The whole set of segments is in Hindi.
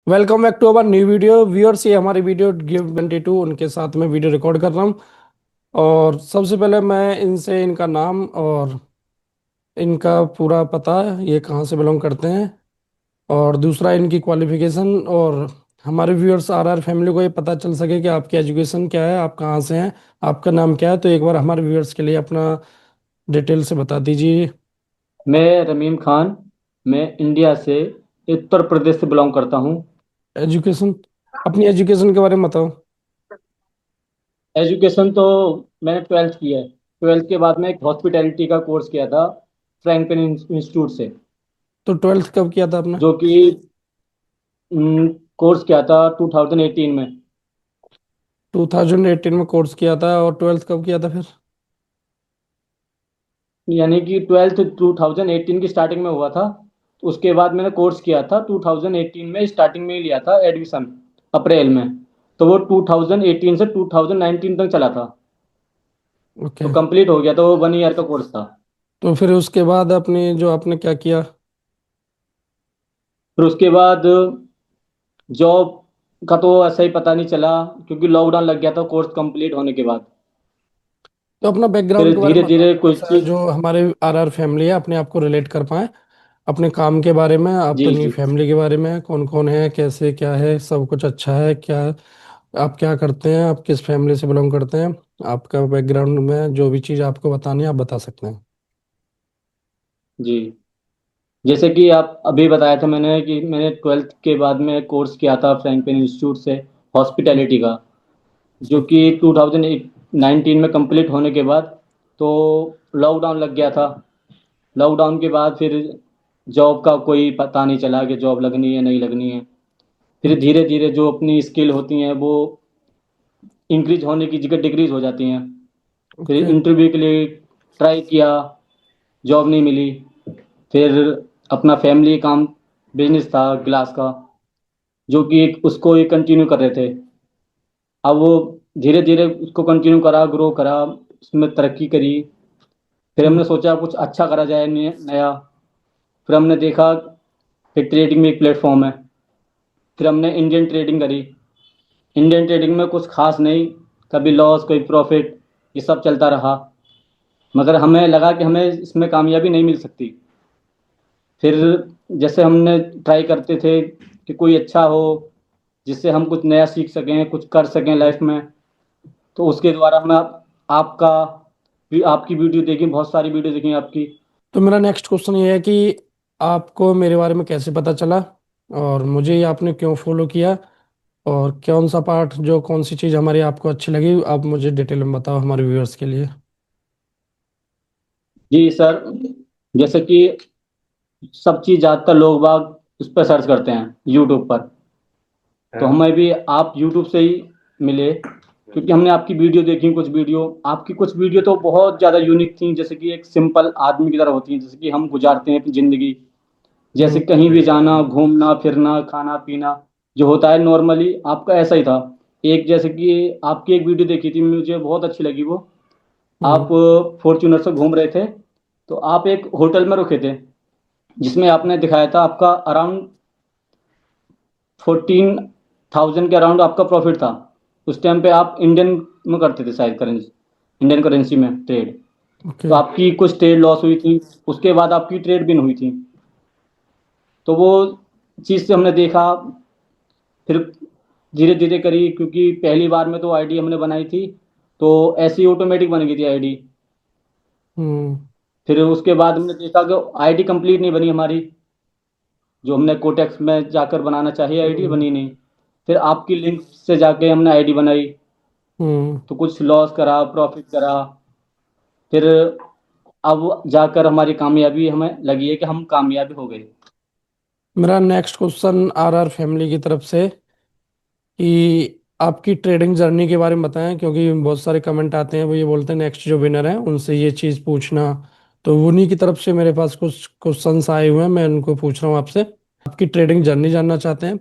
Welcome back to our new video viewers. ये हमारी वीडियो गिव 22 उनके साथ में वीडियो रिकॉर्ड कर रहा हूँ। और सबसे पहले मैं इनसे इनका नाम और इनका पूरा पता, ये कहाँ से बिलोंग करते हैं, और दूसरा इनकी क्वालिफिकेशन, और हमारे व्यूअर्स आर फैमिली को ये पता चल सके कि आपकी एजुकेशन क्या है, आप कहाँ से हैं, आपका नाम क्या है। तो एक बार हमारे व्यूअर्स के लिए अपना डिटेल से बता दीजिए। मैं रमीम खान। मैं इंडिया से उत्तर प्रदेश से बिलोंग करता हूँ। एजुकेशन, अपनी एजुकेशन के बारे में बताओ। एजुकेशन तो मैंने ट्वेल्थ किया है। ट्वेल्थ के बाद मैं एक हॉस्पिटैलिटी का कोर्स किया था फ्रैंकलिन इंस्टीट्यूट से, तो ट्वेल्थ कब किया था आपने? जो कि कोर्स किया था 2018 में। 2018 में कोर्स किया था, और ट्वेल्थ कब किया था फिर? यानी कि ट्वेल्थ 2018 की स्टार्टिंग में हुआ था। उसके बाद मैंने कोर्स किया था 2018 में, स्टार्टिंग में ही लिया था एडमिशन अप्रैल में। तो वो 2018 से 2019 तक चला था। तो ओके। कंप्लीट हो गया, तो वो 1 ईयर का कोर्स था। तो फिर उसके बाद अपनी जो आपने क्या किया? फिर उसके बाद जॉब का तो ऐसा ही पता नहीं चला, क्योंकि लॉकडाउन लग गया था कोर्स कंप्लीट होने के बाद। तो अपना बैकग्राउंड के फिर बारे में धीरे बताओ धीरे थोड़ा कुछ सा, चीज। जो हमारे आर फैमिली है अपने आप को रिलेट कर पाए अपने काम के बारे में, जी अपनी जी। फैमिली के बारे में, कौन कौन है, कैसे क्या है, सब कुछ अच्छा है क्या, आप क्या करते हैं, आप किस फैमिली से बिलोंग करते हैं, आपका बैकग्राउंड में जो भी चीज़ आपको बतानी है आप बता सकते हैं। जी, जैसे कि आप अभी बताया था मैंने कि मैंने ट्वेल्थ के बाद में कोर्स किया था फ्रैंकलिन इंस्टीट्यूट से हॉस्पिटैलिटी का, जो ओके। कि 2019 में कंप्लीट होने के बाद तो लॉकडाउन लग गया था। लॉकडाउन के बाद फिर जॉब का कोई पता नहीं चला कि जॉब लगनी है नहीं लगनी है। फिर ओके। धीरे धीरे जो अपनी स्किल होती हैं वो इंक्रीज होने की जगह डिक्रीज हो जाती हैं। फिर ओके। इंटरव्यू के लिए ट्राई किया, जॉब नहीं मिली। फिर अपना फैमिली काम, बिजनेस था गिलास का, जो कि एक उसको ही कंटिन्यू कर रहे थे। अब वो धीरे धीरे उसको कंटिन्यू करा, ग्रो करा, उसमें तरक्की करी। फिर हम्म। हमने सोचा कुछ अच्छा करा जाए नया। फिर हमने देखा कि ट्रेडिंग में एक प्लेटफॉर्म है। फिर हमने इंडियन ट्रेडिंग करी। इंडियन ट्रेडिंग में कुछ खास नहीं, कभी लॉस कोई प्रॉफिट, ये सब चलता रहा। मगर हमें लगा कि हमें इसमें कामयाबी नहीं मिल सकती। फिर जैसे हमने ट्राई करते थे कि कोई अच्छा हो जिससे हम कुछ नया सीख सकें, कुछ कर सकें लाइफ में। तो उसके द्वारा हम आपका भी आपकी वीडियो देखी, बहुत सारी वीडियो देखी आपकी। तो मेरा नेक्स्ट क्वेश्चन ये है कि आपको मेरे बारे में कैसे पता चला, और मुझे ये आपने क्यों फॉलो किया, और कौन सा पार्ट, जो कौन सी चीज़ हमारी आपको अच्छी लगी, आप मुझे डिटेल में बताओ हमारे व्यूअर्स के लिए। जी सर, जैसे कि सब चीज़ ज़्यादातर लोग बाग उस पर सर्च करते हैं यूट्यूब पर। तो हमें भी आप यूट्यूब से ही मिले, क्योंकि हमने आपकी वीडियो देखी। कुछ वीडियो, आपकी कुछ वीडियो तो बहुत ज़्यादा यूनिक थी, जैसे कि एक सिंपल आदमी की तरह होती है, जैसे कि हम गुजारते हैं अपनी ज़िंदगी। जैसे हम्म। कहीं भी जाना, घूमना फिरना, खाना पीना, जो होता है नॉर्मली, आपका ऐसा ही था। एक जैसे कि आपकी एक वीडियो देखी थी, मुझे बहुत अच्छी लगी वो। आप हम्म। फॉर्च्यूनर से घूम रहे थे, तो आप एक होटल में रुके थे, जिसमें आपने दिखाया था आपका अराउंड 14,000 के अराउंड आपका प्रॉफिट था। उस टाइम पे आप इंडियन में करते थे शायद करेंसी, इंडियन करेंसी में ट्रेड। ओके। तो आपकी कुछ ट्रेड लॉस हुई थी, उसके बाद आपकी ट्रेड बिन हुई थी। तो वो चीज़ से हमने देखा। फिर धीरे धीरे करी, क्योंकि पहली बार में तो आईडी हमने बनाई थी, तो ऐसी ऑटोमेटिक बन गई थी आईडी। हम्म। फिर उसके बाद हमने देखा कि आईडी कंप्लीट नहीं बनी हमारी, जो हमने कोटेक्स में जाकर बनाना चाहिए आईडी हम्म। बनी नहीं। फिर आपकी लिंक से जाके हमने आईडी बनाई, हम्म। तो कुछ लॉस करा, प्रॉफिट करा। फिर अब जाकर हमारी कामयाबी हमें लगी है कि हम कामयाब हो गए। मेरा नेक्स्ट क्वेश्चन आर फैमिली की तरफ से कि आपकी ट्रेडिंग जर्नी के बारे में बताएं, क्योंकि बहुत सारे कमेंट आते हैं, वो ये बोलते हैं नेक्स्ट जो विनर है उनसे ये चीज़ पूछना। तो उन्हीं की तरफ से मेरे पास कुछ क्वेश्चंस आए हुए हैं, मैं उनको पूछ रहा हूँ आपसे। आपकी ट्रेडिंग जर्नी जानना चाहते हैं,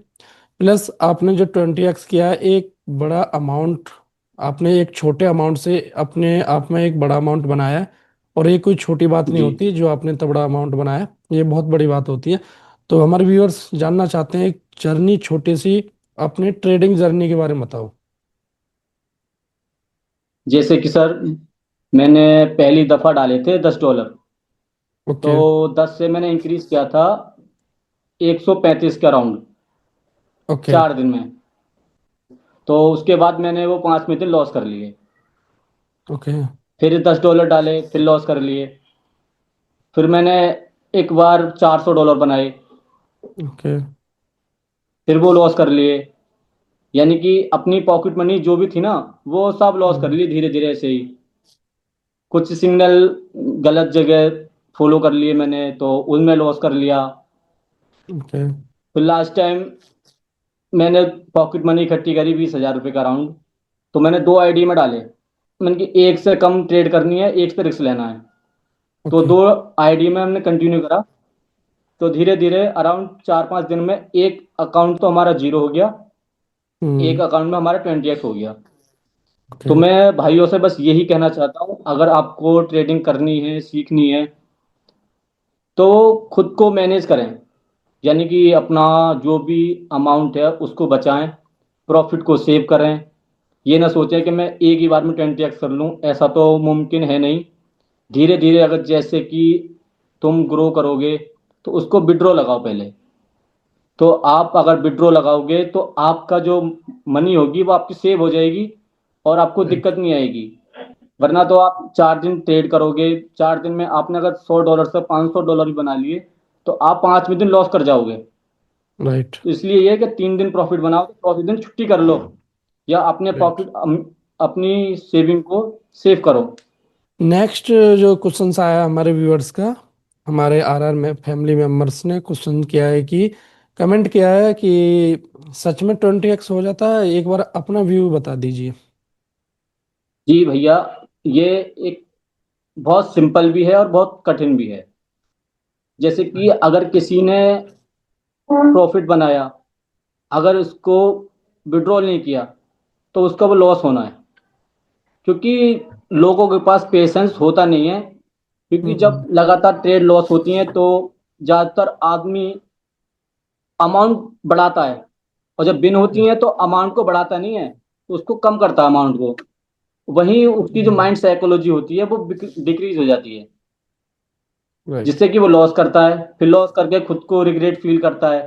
प्लस आपने जो 20x किया है, एक बड़ा अमाउंट, आपने एक छोटे अमाउंट से अपने आप में एक बड़ा अमाउंट बनाया है। और ये कोई छोटी बात नहीं जी होती जो आपने इतना बड़ा अमाउंट बनाया है, ये बहुत बड़ी बात होती है। तो हमारे व्यूअर्स जानना चाहते हैं, जर्नी छोटी सी, अपनी ट्रेडिंग जर्नी के बारे में बताओ। जैसे कि सर, मैंने पहली दफ़ा डाले थे $10। तो ओके। 10 से मैंने इंक्रीज किया था 135 का राउंड ओके। 4 दिन में। तो उसके बाद मैंने वो 5 में दिन लॉस कर लिए। ओके। फिर $10 डाले, फिर लॉस कर लिए। फिर मैंने एक बार $400 बनाए, ओके। फिर वो लॉस कर लिए। यानी कि अपनी पॉकेट मनी जो भी थी ना, वो सब लॉस कर हम्म। ली धीरे धीरे ऐसे ही। कुछ सिग्नल गलत जगह फॉलो कर लिए मैंने, तो उनमें लॉस कर लिया। ओके। फिर लास्ट टाइम मैंने पॉकेट मनी इकट्ठी करी ₹20,000 का राउंड। तो मैंने 2 आईडी में डाले। मैंने कि एक से कम ट्रेड करनी है, एक पे रिस्क लेना है। तो ओके। 2 आईडी में हमने कंटिन्यू करा। तो धीरे धीरे अराउंड 4-5 दिन में एक अकाउंट तो हमारा जीरो हो गया, एक हम्म। अकाउंट में हमारा 20x हो गया। ओके। तो मैं भाइयों से बस यही कहना चाहता हूँ, अगर आपको ट्रेडिंग करनी है, सीखनी है, तो खुद को मैनेज करें। यानी कि अपना जो भी अमाउंट है उसको बचाएं, प्रॉफिट को सेव करें। ये ना सोचें कि मैं एक ही बार में 20x कर लूँ, ऐसा तो मुमकिन है नहीं। धीरे धीरे अगर जैसे कि तुम ग्रो करोगे, तो उसको विड्रॉ लगाओ पहले। तो आप अगर विड्रॉ लगाओगे तो आपका जो मनी होगी वो आपकी सेव हो जाएगी, और आपको राइट। दिक्कत नहीं आएगी। वरना तो आप 4 दिन ट्रेड करोगे, 4 दिन में आपने अगर $100 से $500 भी बना लिए, तो आप 5वें दिन लॉस कर जाओगे। राइट। तो इसलिए ये है कि 3 दिन प्रॉफिट बनाओ, तो चौथे दिन छुट्टी कर लो, या अपने राइट। पॉकेट अपनी सेविंग को सेव करो। नेक्स्ट जो क्वेश्चन आया हमारे व्यूअर्स का, हमारे आरआर में फैमिली मेंबर्स ने क्वेश्चन किया है कि कमेंट किया है कि सच में 20x हो जाता है, एक बार अपना व्यू बता दीजिए। जी भैया, ये एक बहुत सिंपल भी है और बहुत कठिन भी है। जैसे कि अगर किसी ने प्रॉफिट बनाया, अगर उसको विड्रॉल नहीं किया, तो उसका वो लॉस होना है। क्योंकि लोगों के पास पेशेंस होता नहीं है। क्योंकि हम्म। जब लगातार ट्रेड लॉस होती है, तो ज़्यादातर आदमी अमाउंट बढ़ाता है, और जब बिन होती है तो अमाउंट को बढ़ाता नहीं है, तो उसको कम करता है अमाउंट को। वहीं उसकी जो माइंड साइकोलॉजी होती है वो डिक्रीज हो जाती है, राइट। जिससे कि वो लॉस करता है। फिर लॉस करके खुद को रिग्रेट फील करता है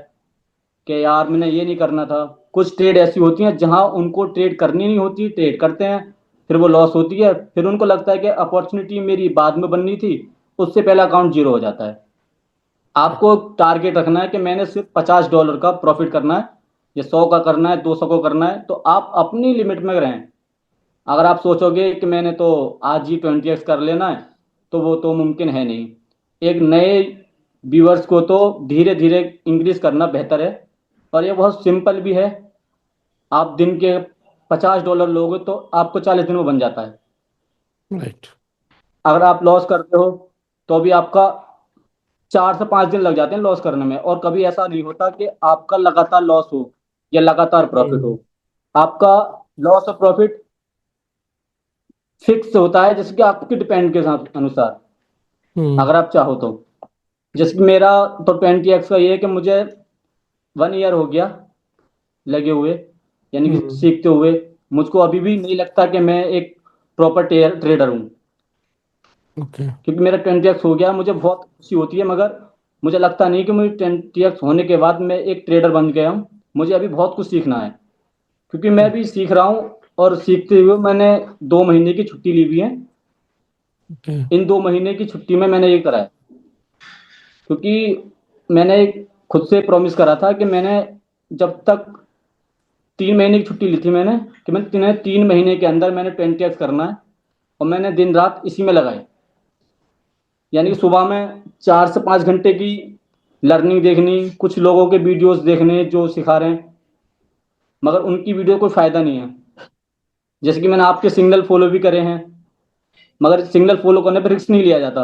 कि यार मैंने ये नहीं करना था। कुछ ट्रेड ऐसी होती हैं जहां उनको ट्रेड करनी नहीं होती, ट्रेड करते हैं, फिर वो लॉस होती है। फिर उनको लगता है कि अपॉर्चुनिटी मेरी बाद में बननी थी, उससे पहले अकाउंट जीरो हो जाता है। आपको टारगेट रखना है कि मैंने सिर्फ $50 का प्रॉफिट करना है, या 100 का करना है, 200 को करना है, तो आप अपनी लिमिट में रहें। अगर आप सोचोगे कि मैंने तो आज ही 20x कर लेना है, तो वो तो मुमकिन है नहीं। एक नए व्यूअर्स को तो धीरे धीरे इंक्रीज करना बेहतर है, और ये बहुत सिंपल भी है। आप दिन के $50 लोगे तो आपको 40 दिन में बन जाता है। राइट। अगर आप लॉस करते हो, तो भी आपका 4 से 5 दिन लग जाते हैं लॉस करने में, और कभी ऐसा नहीं होता कि आपका लगातार लॉस हो या लगातार प्रॉफिट हम्म। हो। आपका लॉस और प्रॉफिट फिक्स होता है, जैसे कि आपके डिपेंड के साथ अनुसार, हम्म। अगर आप चाहो तो। जैसे कि मेरा तो 20x का ये है कि मुझे 1 ईयर हो गया लगे हुए, यानी कि हम्म। सीखते हुए। मुझको अभी भी नहीं लगता कि मैं एक प्रॉपर ट्रेडर हूँ। ओके। क्योंकि मेरा 20x हो गया, मुझे बहुत खुशी होती है, मगर मुझे लगता नहीं कि मुझे 20x होने के बाद मैं एक ट्रेडर बन गया हूँ। मुझे अभी बहुत कुछ सीखना है, क्योंकि मैं भी सीख रहा हूँ। और सीखते हुए मैंने 2 महीने की छुट्टी ली हुई है। ओके। इन 2 महीने की छुट्टी में मैंने ये करा है, क्योंकि मैंने खुद से प्रॉमिस करा था कि मैंने जब तक 3 महीने की छुट्टी ली थी मैंने, कि मैं 3 महीने के अंदर मैंने 20x करना है। और मैंने दिन रात इसी में लगाई। यानी कि सुबह में 4 से 5 घंटे की लर्निंग देखनी, कुछ लोगों के वीडियोस देखने जो सिखा रहे हैं, मगर उनकी वीडियो कोई फायदा नहीं है। जैसे कि मैंने आपके सिग्नल फॉलो भी करे हैं, मगर सिग्नल फॉलो करने पर रिस्क नहीं लिया जाता।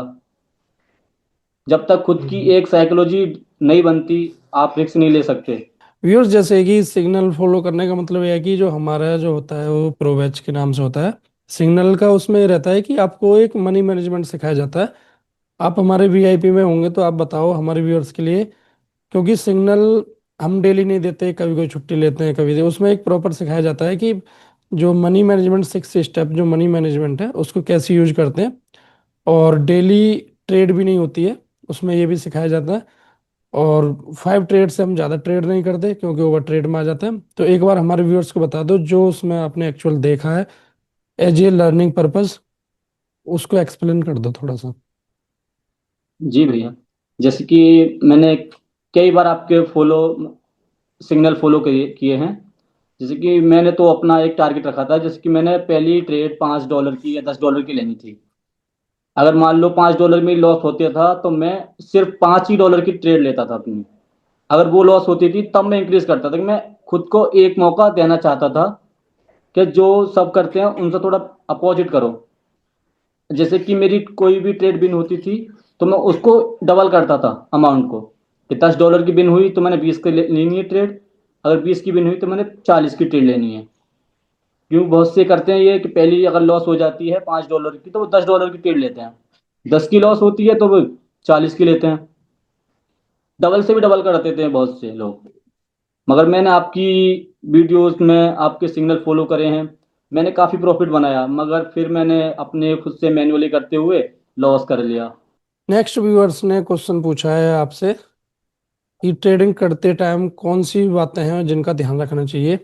जब तक खुद की हम्म। एक साइकोलॉजी नहीं बनती, आप रिस्क नहीं ले सकते। व्यूअर्स, जैसे कि सिग्नल फॉलो करने का मतलब यह है कि जो हमारा जो होता है वो प्रो बैच के नाम से होता है। सिग्नल का उसमें रहता है कि आपको एक मनी मैनेजमेंट सिखाया जाता है। आप हमारे वीआईपी में होंगे तो आप बताओ हमारे व्यूअर्स के लिए, क्योंकि सिग्नल हम डेली नहीं देते, कभी कोई छुट्टी लेते हैं, कभी उसमें एक प्रॉपर सिखाया जाता है कि जो मनी मैनेजमेंट 6 स्टेप जो मनी मैनेजमेंट है उसको कैसे यूज करते हैं। और डेली ट्रेड भी नहीं होती है, उसमें ये भी सिखाया जाता है। और 5 ट्रेड से हम ज़्यादा ट्रेड नहीं करते क्योंकि ओवर ट्रेड में आ जाते हैं। तो एक बार हमारे व्यूअर्स को बता दो जो उसमें आपने एक्चुअल देखा है एज ए लर्निंग पर्पस, उसको एक्सप्लेन कर दो थोड़ा सा। जी भैया, जैसे कि मैंने कई बार आपके सिग्नल फॉलो किए हैं। जैसे कि मैंने तो अपना एक टारगेट रखा था, जैसे कि मैंने पहली ट्रेड $5 की या $10 की लेनी थी। अगर मान लो $5 में लॉस होता था तो मैं सिर्फ $5 ही की ट्रेड लेता था अपनी। अगर वो लॉस होती थी तब मैं इंक्रीज करता था कि मैं खुद को एक मौका देना चाहता था कि जो सब करते हैं उनसे थोड़ा अपोजिट करो। जैसे कि मेरी कोई भी ट्रेड बिन होती थी तो मैं उसको डबल करता था अमाउंट को, कि $10 की बिन हुई तो मैंने 20 की लेनी है ट्रेड। अगर 20 की बिन हुई तो मैंने 40 की ट्रेड लेनी है। क्यों बहुत से करते हैं ये कि पहली अगर लॉस हो जाती है $5 की तो वो $10 की ट्रेड लेते हैं। 10 की लॉस होती है तो वो 40 की लेते हैं। डबल से भी डबल कर देते हैं बहुत से लोग। मगर मैंने आपकी वीडियोस में आपके सिग्नल फॉलो करे हैं, मैंने काफ़ी प्रॉफिट बनाया, मगर फिर मैंने अपने खुद से मैन्युअली करते हुए लॉस कर लिया। नेक्स्ट व्यूअर्स ने क्वेश्चन पूछा है आपसे कि ट्रेडिंग करते टाइम कौन सी बातें हैं जिनका ध्यान रखना चाहिए,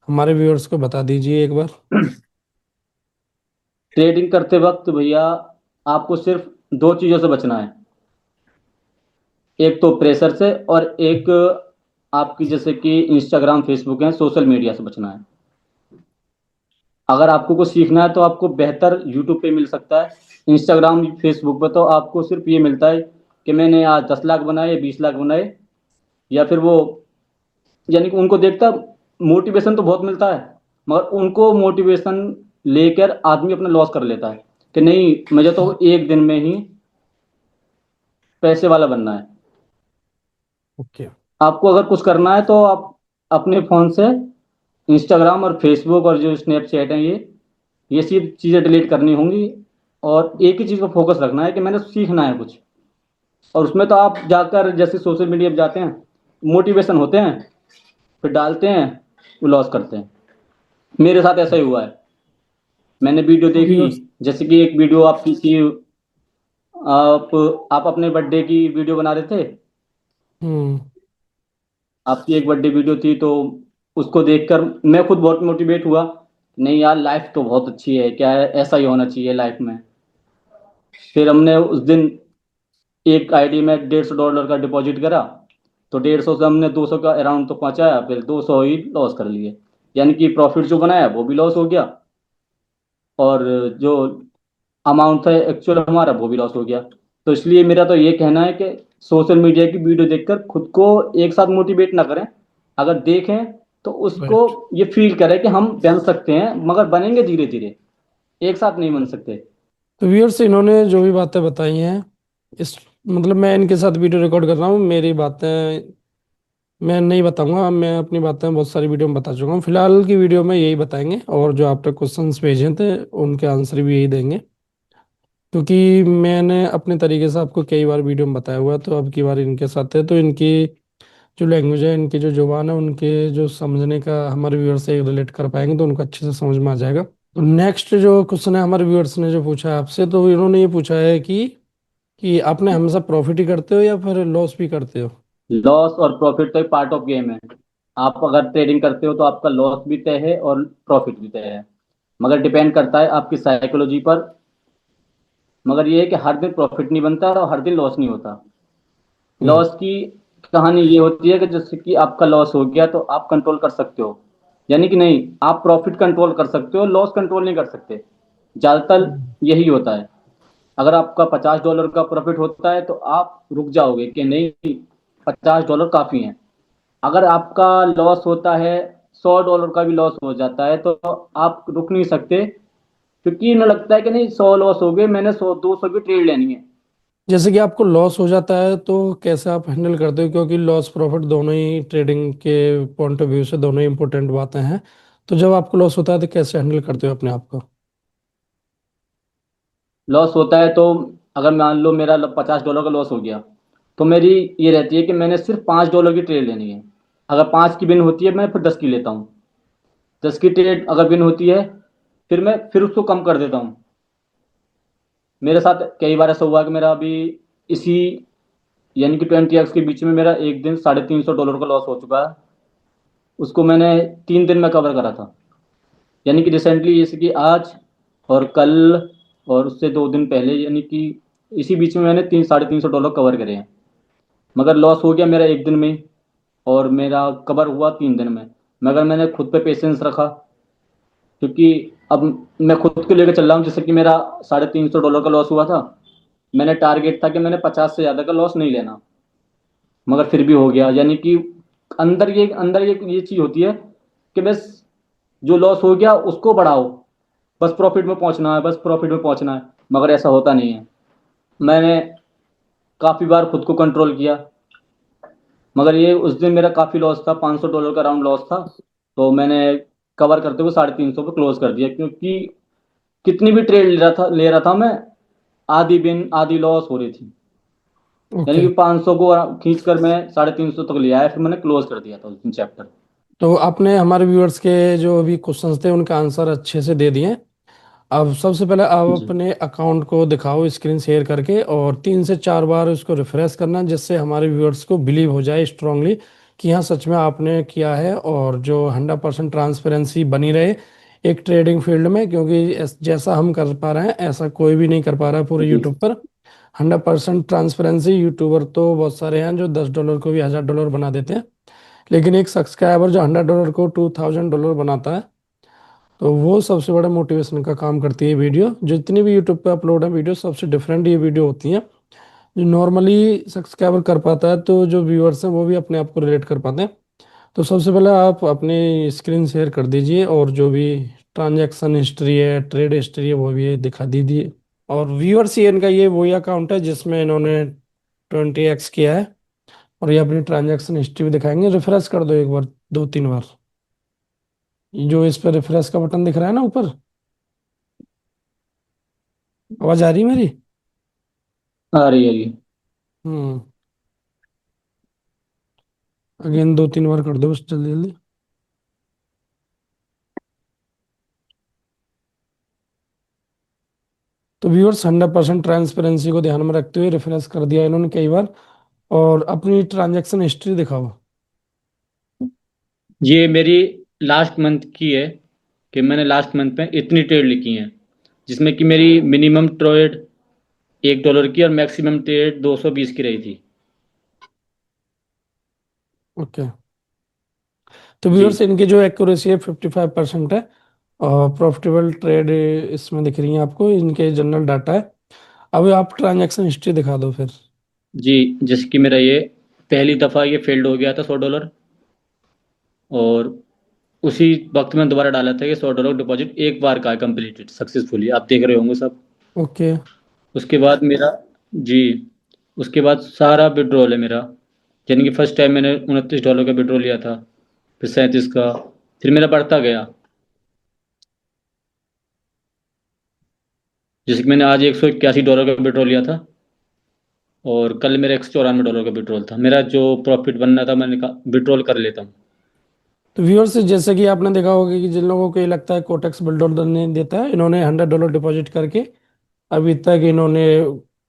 हमारे व्यूअर्स को बता दीजिए एक बार। ट्रेडिंग करते वक्त भैया आपको सिर्फ दो चीज़ों से बचना है। एक तो प्रेशर से, और एक आपकी जैसे कि इंस्टाग्राम फेसबुक है, सोशल मीडिया से बचना है। अगर आपको कुछ सीखना है तो आपको बेहतर यूट्यूब पे मिल सकता है। इंस्टाग्राम फेसबुक पे तो आपको सिर्फ ये मिलता है कि मैंने आज 10 लाख बनाए, 20 लाख बनाए, या फिर वो, यानी कि उनको देखता मोटिवेशन तो बहुत मिलता है, मगर उनको मोटिवेशन लेकर आदमी अपना लॉस कर लेता है कि नहीं मुझे तो एक दिन में ही पैसे वाला बनना है। ओके। आपको अगर कुछ करना है तो आप अपने फोन से इंस्टाग्राम और फेसबुक और जो स्नैपचैट है ये सब चीज़ें डिलीट करनी होंगी। और एक ही चीज़ को फोकस रखना है कि मैंने सीखना है कुछ। और उसमें तो आप जाकर जैसे सोशल मीडिया पर जाते हैं, मोटिवेशन होते हैं, फिर डालते हैं, वो लॉस करते हैं। मेरे साथ ऐसा ही हुआ है। मैंने वीडियो तो देखी, व्यूअर्स। जैसे कि एक वीडियो आपकी थी, आप आप अपने बर्थडे की वीडियो बना रहे थे। हम्म। आपकी एक बर्थडे वीडियो थी तो उसको देखकर मैं खुद बहुत मोटिवेट हुआ। नहीं यार, लाइफ तो बहुत अच्छी है, क्या है, ऐसा ही होना चाहिए लाइफ में। फिर हमने उस दिन एक आईडी में $150 का डिपॉजिट करा, तो 150 से हमने 200 का अराउंड तो पहुंचाया, फिर 200 ही लॉस कर लिए। यानी कि प्रॉफिट जो बनाया वो भी लॉस हो गया, और जो अमाउंट था एक्चुअल हमारा वो भी लॉस हो गया। तो इसलिए मेरा तो ये कहना है कि सोशल मीडिया की वीडियो देखकर खुद को एक साथ मोटिवेट ना करें। अगर देखें तो उसको राइट। ये फील करें कि हम बन सकते हैं, मगर बनेंगे धीरे धीरे, एक साथ नहीं बन सकते। तो व्यूअर्स इन्होंने जो भी बातें बताई हैं, इस मतलब मैं इनके साथ वीडियो रिकॉर्ड कर रहा हूँ, मेरी बातें मैं नहीं बताऊंगा, मैं अपनी बातें बहुत सारी वीडियो में बता चुका हूँ। फिलहाल की वीडियो में यही बताएंगे और जो आपने क्वेश्चंस भेजे थे उनके आंसर भी यही देंगे, क्योंकि मैंने अपने तरीके से आपको कई बार वीडियो में बताया हुआ है। तो अब की बार इनके साथ है तो इनकी जो लैंग्वेज है, इनकी जो जुबान है, उनके जो समझने का हमारे व्यूअर से रिलेट कर पाएंगे तो उनको अच्छे से समझ में आ जाएगा। तो नेक्स्ट जो क्वेश्चन है हमारे व्यूअर्स ने जो पूछा है आपसे, तो इन्होंने ये पूछा है कि आपने हमेशा प्रॉफिट ही करते हो या फिर लॉस भी करते हो। लॉस और प्रॉफिट तो एक पार्ट ऑफ गेम है। आप अगर ट्रेडिंग करते हो तो आपका लॉस भी तय है और प्रॉफिट भी तय है, मगर डिपेंड करता है आपकी साइकोलॉजी पर। मगर ये है कि हर दिन प्रॉफिट नहीं बनता और हर दिन लॉस नहीं होता। हम्म। लॉस की कहानी ये होती है कि जैसे कि आपका लॉस हो गया तो आप कंट्रोल कर सकते हो, यानी कि नहीं, आप प्रॉफिट कंट्रोल कर सकते हो, लॉस कंट्रोल नहीं कर सकते। ज्यादातर यही होता है। अगर आपका $50 का प्रॉफिट होता है तो आप रुक जाओगे कि नहीं, $50 काफी है। अगर आपका लॉस होता है, $100 का भी लॉस हो जाता है, तो आप रुक नहीं सकते, क्योंकि इन्हें लगता है कि नहीं 100 लॉस हो गए, मैंने 100 200 की ट्रेड लेनी है। जैसे कि आपको लॉस हो जाता है तो कैसे आप हैंडल करते हो, क्योंकि लॉस प्रॉफिट दोनों ही ट्रेडिंग के पॉइंट ऑफ व्यू से दोनों ही इंपॉर्टेंट बातें हैं। तो जब आपको लॉस होता है तो कैसे हैंडल करते हो अपने आप को। लॉस होता है तो अगर मान लो मेरा $50 का लॉस हो गया, तो मेरी ये रहती है कि मैंने सिर्फ $5 की ट्रेड लेनी है। अगर 5 की बिन होती है मैं फिर 10 की लेता हूँ। 10 की ट्रेड अगर बिन होती है फिर मैं फिर उसको कम कर देता हूँ। मेरे साथ कई बार ऐसा हुआ कि मेरा अभी इसी यानी कि 20x के बीच में मेरा एक दिन $350 का लॉस हो चुका है। उसको मैंने 3 दिन में कवर करा था। यानी कि रिसेंटली जैसे कि आज और कल और उससे 2 दिन पहले, यानी कि इसी बीच में मैंने 300-350 डॉलर कवर करे हैं। मगर लॉस हो गया मेरा एक दिन में ही, और मेरा कवर हुआ 3 दिन में। मगर मैंने खुद पे पेशेंस रखा, क्योंकि अब मैं खुद को लेकर चल रहा हूँ। जैसे कि मेरा $350 का लॉस हुआ था, मैंने टारगेट था कि मैंने 50 से ज़्यादा का लॉस नहीं लेना, मगर फिर भी हो गया। यानी कि अंदर ये चीज़ होती है कि बस जो लॉस हो गया उसको बढ़ाओ, बस प्रॉफिट में पहुंचना है, बस प्रॉफिट में पहुंचना है। मगर ऐसा होता नहीं है। मैंने काफ़ी बार खुद को कंट्रोल किया, मगर ये उस दिन मेरा काफ़ी लॉस था, $500 का राउंड लॉस था। तो मैंने कवर करते हुए 350 पे क्लोज कर दिया, क्योंकि कितनी भी ट्रेड ले रहा था मैं, आधी बिन आधी लॉस हो रही थी। यानी ओके। कि 500 को खींच कर मैं 350 तक ले आया, फिर मैंने क्लोज कर दिया था उस दिन चैप्टर। तो आपने हमारे व्यूअर्स के जो अभी क्वेश्चंस थे उनका आंसर अच्छे से दे दिए। अब सबसे पहले आप जी अपने अकाउंट को दिखाओ स्क्रीन शेयर करके, और 3 से 4 बार उसको रिफ्रेश करना, जिससे हमारे व्यूअर्स को बिलीव हो जाए स्ट्रांगली कि हाँ सच में आपने किया है, और जो 100% ट्रांसपेरेंसी बनी रहे एक ट्रेडिंग फील्ड में, क्योंकि जैसा हम कर पा रहे हैं ऐसा कोई भी नहीं कर पा रहा है पूरे जी यूट्यूब पर। 100% ट्रांसपेरेंसी, यूट्यूबर तो बहुत सारे हैं जो $10 को भी $1000 बना देते हैं, लेकिन एक सब्सक्राइबर जो $100 को $2000 बनाता है, तो वो सबसे बड़ा मोटिवेशन का काम करती है वीडियो। जितनी भी यूट्यूब पे अपलोड है वीडियो, सबसे डिफरेंट ये वीडियो होती हैं, जो नॉर्मली सब्सक्राइबर कर पाता है तो जो व्यूअर्स हैं वो भी अपने आप को रिलेट कर पाते हैं। तो सबसे पहले आप अपनी स्क्रीन शेयर कर दीजिए, और जो भी ट्रांजैक्शन हिस्ट्री है, ट्रेड हिस्ट्री है, वो भी दिखा दीजिए। और व्यूअर्स ही इनका ये वही अकाउंट है जिसमें इन्होंने 20x किया है, और ये अपनी ट्रांजैक्शन हिस्ट्री भी दिखाएंगे। रिफ्रेश कर दो एक बार, 2-3 बार। जो इस पर रिफ्रेश का बटन दिख रहा है ना ऊपर, आवाज आ रही है मेरी? आ रही है ये। हम्म। अगेन 2-3 बार कर दो बस, जल्दी जल्दी। तो व्यूअर्स 100% ट्रांसपेरेंसी को ध्यान में रखते हुए रिफ्रेश कर दिया इन्होंने कई बार। और अपनी ट्रांजैक्शन हिस्ट्री दिखाओ। ये मेरी लास्ट मंथ की है, कि मैंने लास्ट मंथ में इतनी ट्रेड लिखी हैं, जिसमें कि मेरी मिनिमम ट्रेड $1 की और मैक्सिमम ट्रेड 220 की रही थी। ओके। तो जी व्यूअर्स इनकी जो एक्यूरेसी है 55% है, और प्रॉफिटेबल ट्रेड इसमें दिख रही है आपको, इनके जनरल डाटा है। अब आप ट्रांजैक्शन हिस्ट्री दिखा दो फिर। जी। जैसे कि मेरा ये पहली दफ़ा ये फेल्ड हो गया था, $100। और उसी वक्त में दोबारा डाला था कि $100 डिपॉजिट एक बार का है, कंप्लीटेड सक्सेसफुली, आप देख रहे होंगे सब। ओके। उसके बाद मेरा जी उसके बाद सारा विड्रॉल है मेरा। यानी कि फर्स्ट टाइम मैंने $29 का विड्रॉल लिया था, फिर 37 का, फिर मेरा बढ़ता गया। जैसे कि मैंने आज $181 का विड्रॉल लिया था, और कल मेरा $194 का विड्रॉल था। मेरा जो प्रॉफिट बनना था मैंने कहा विड्रॉल कर लेता हूँ। तो व्यूअर्स जैसे कि आपने देखा होगा कि जिन लोगों को ये लगता है कोटेक्स बिल्डर नहीं देता है, इन्होंने $100 डिपॉजिट करके अभी तक इन्होंने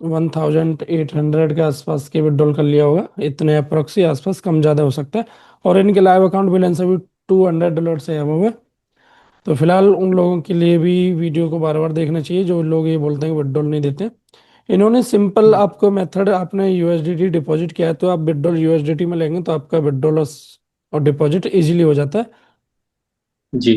1800 के आसपास के विड्रॉल कर लिया होगा, इतने अप्रोक्सी आसपास, कम ज़्यादा हो सकता है। और इनके लाइव अकाउंट बैलेंस अभी $200 से अबव है। तो फिलहाल उन लोगों के लिए भी वीडियो को बार बार देखना चाहिए जो लोग ये बोलते हैं कि विड्रॉल नहीं देते। इन्होंने सिंपल आपको मेथड, आपने यूएसडीटी डिपॉजिट किया है तो आप विड्रॉल यूएसडीटी में लेंगे, तो आपका विड्रॉल और डिपॉजिट इजीली हो जाता है। जी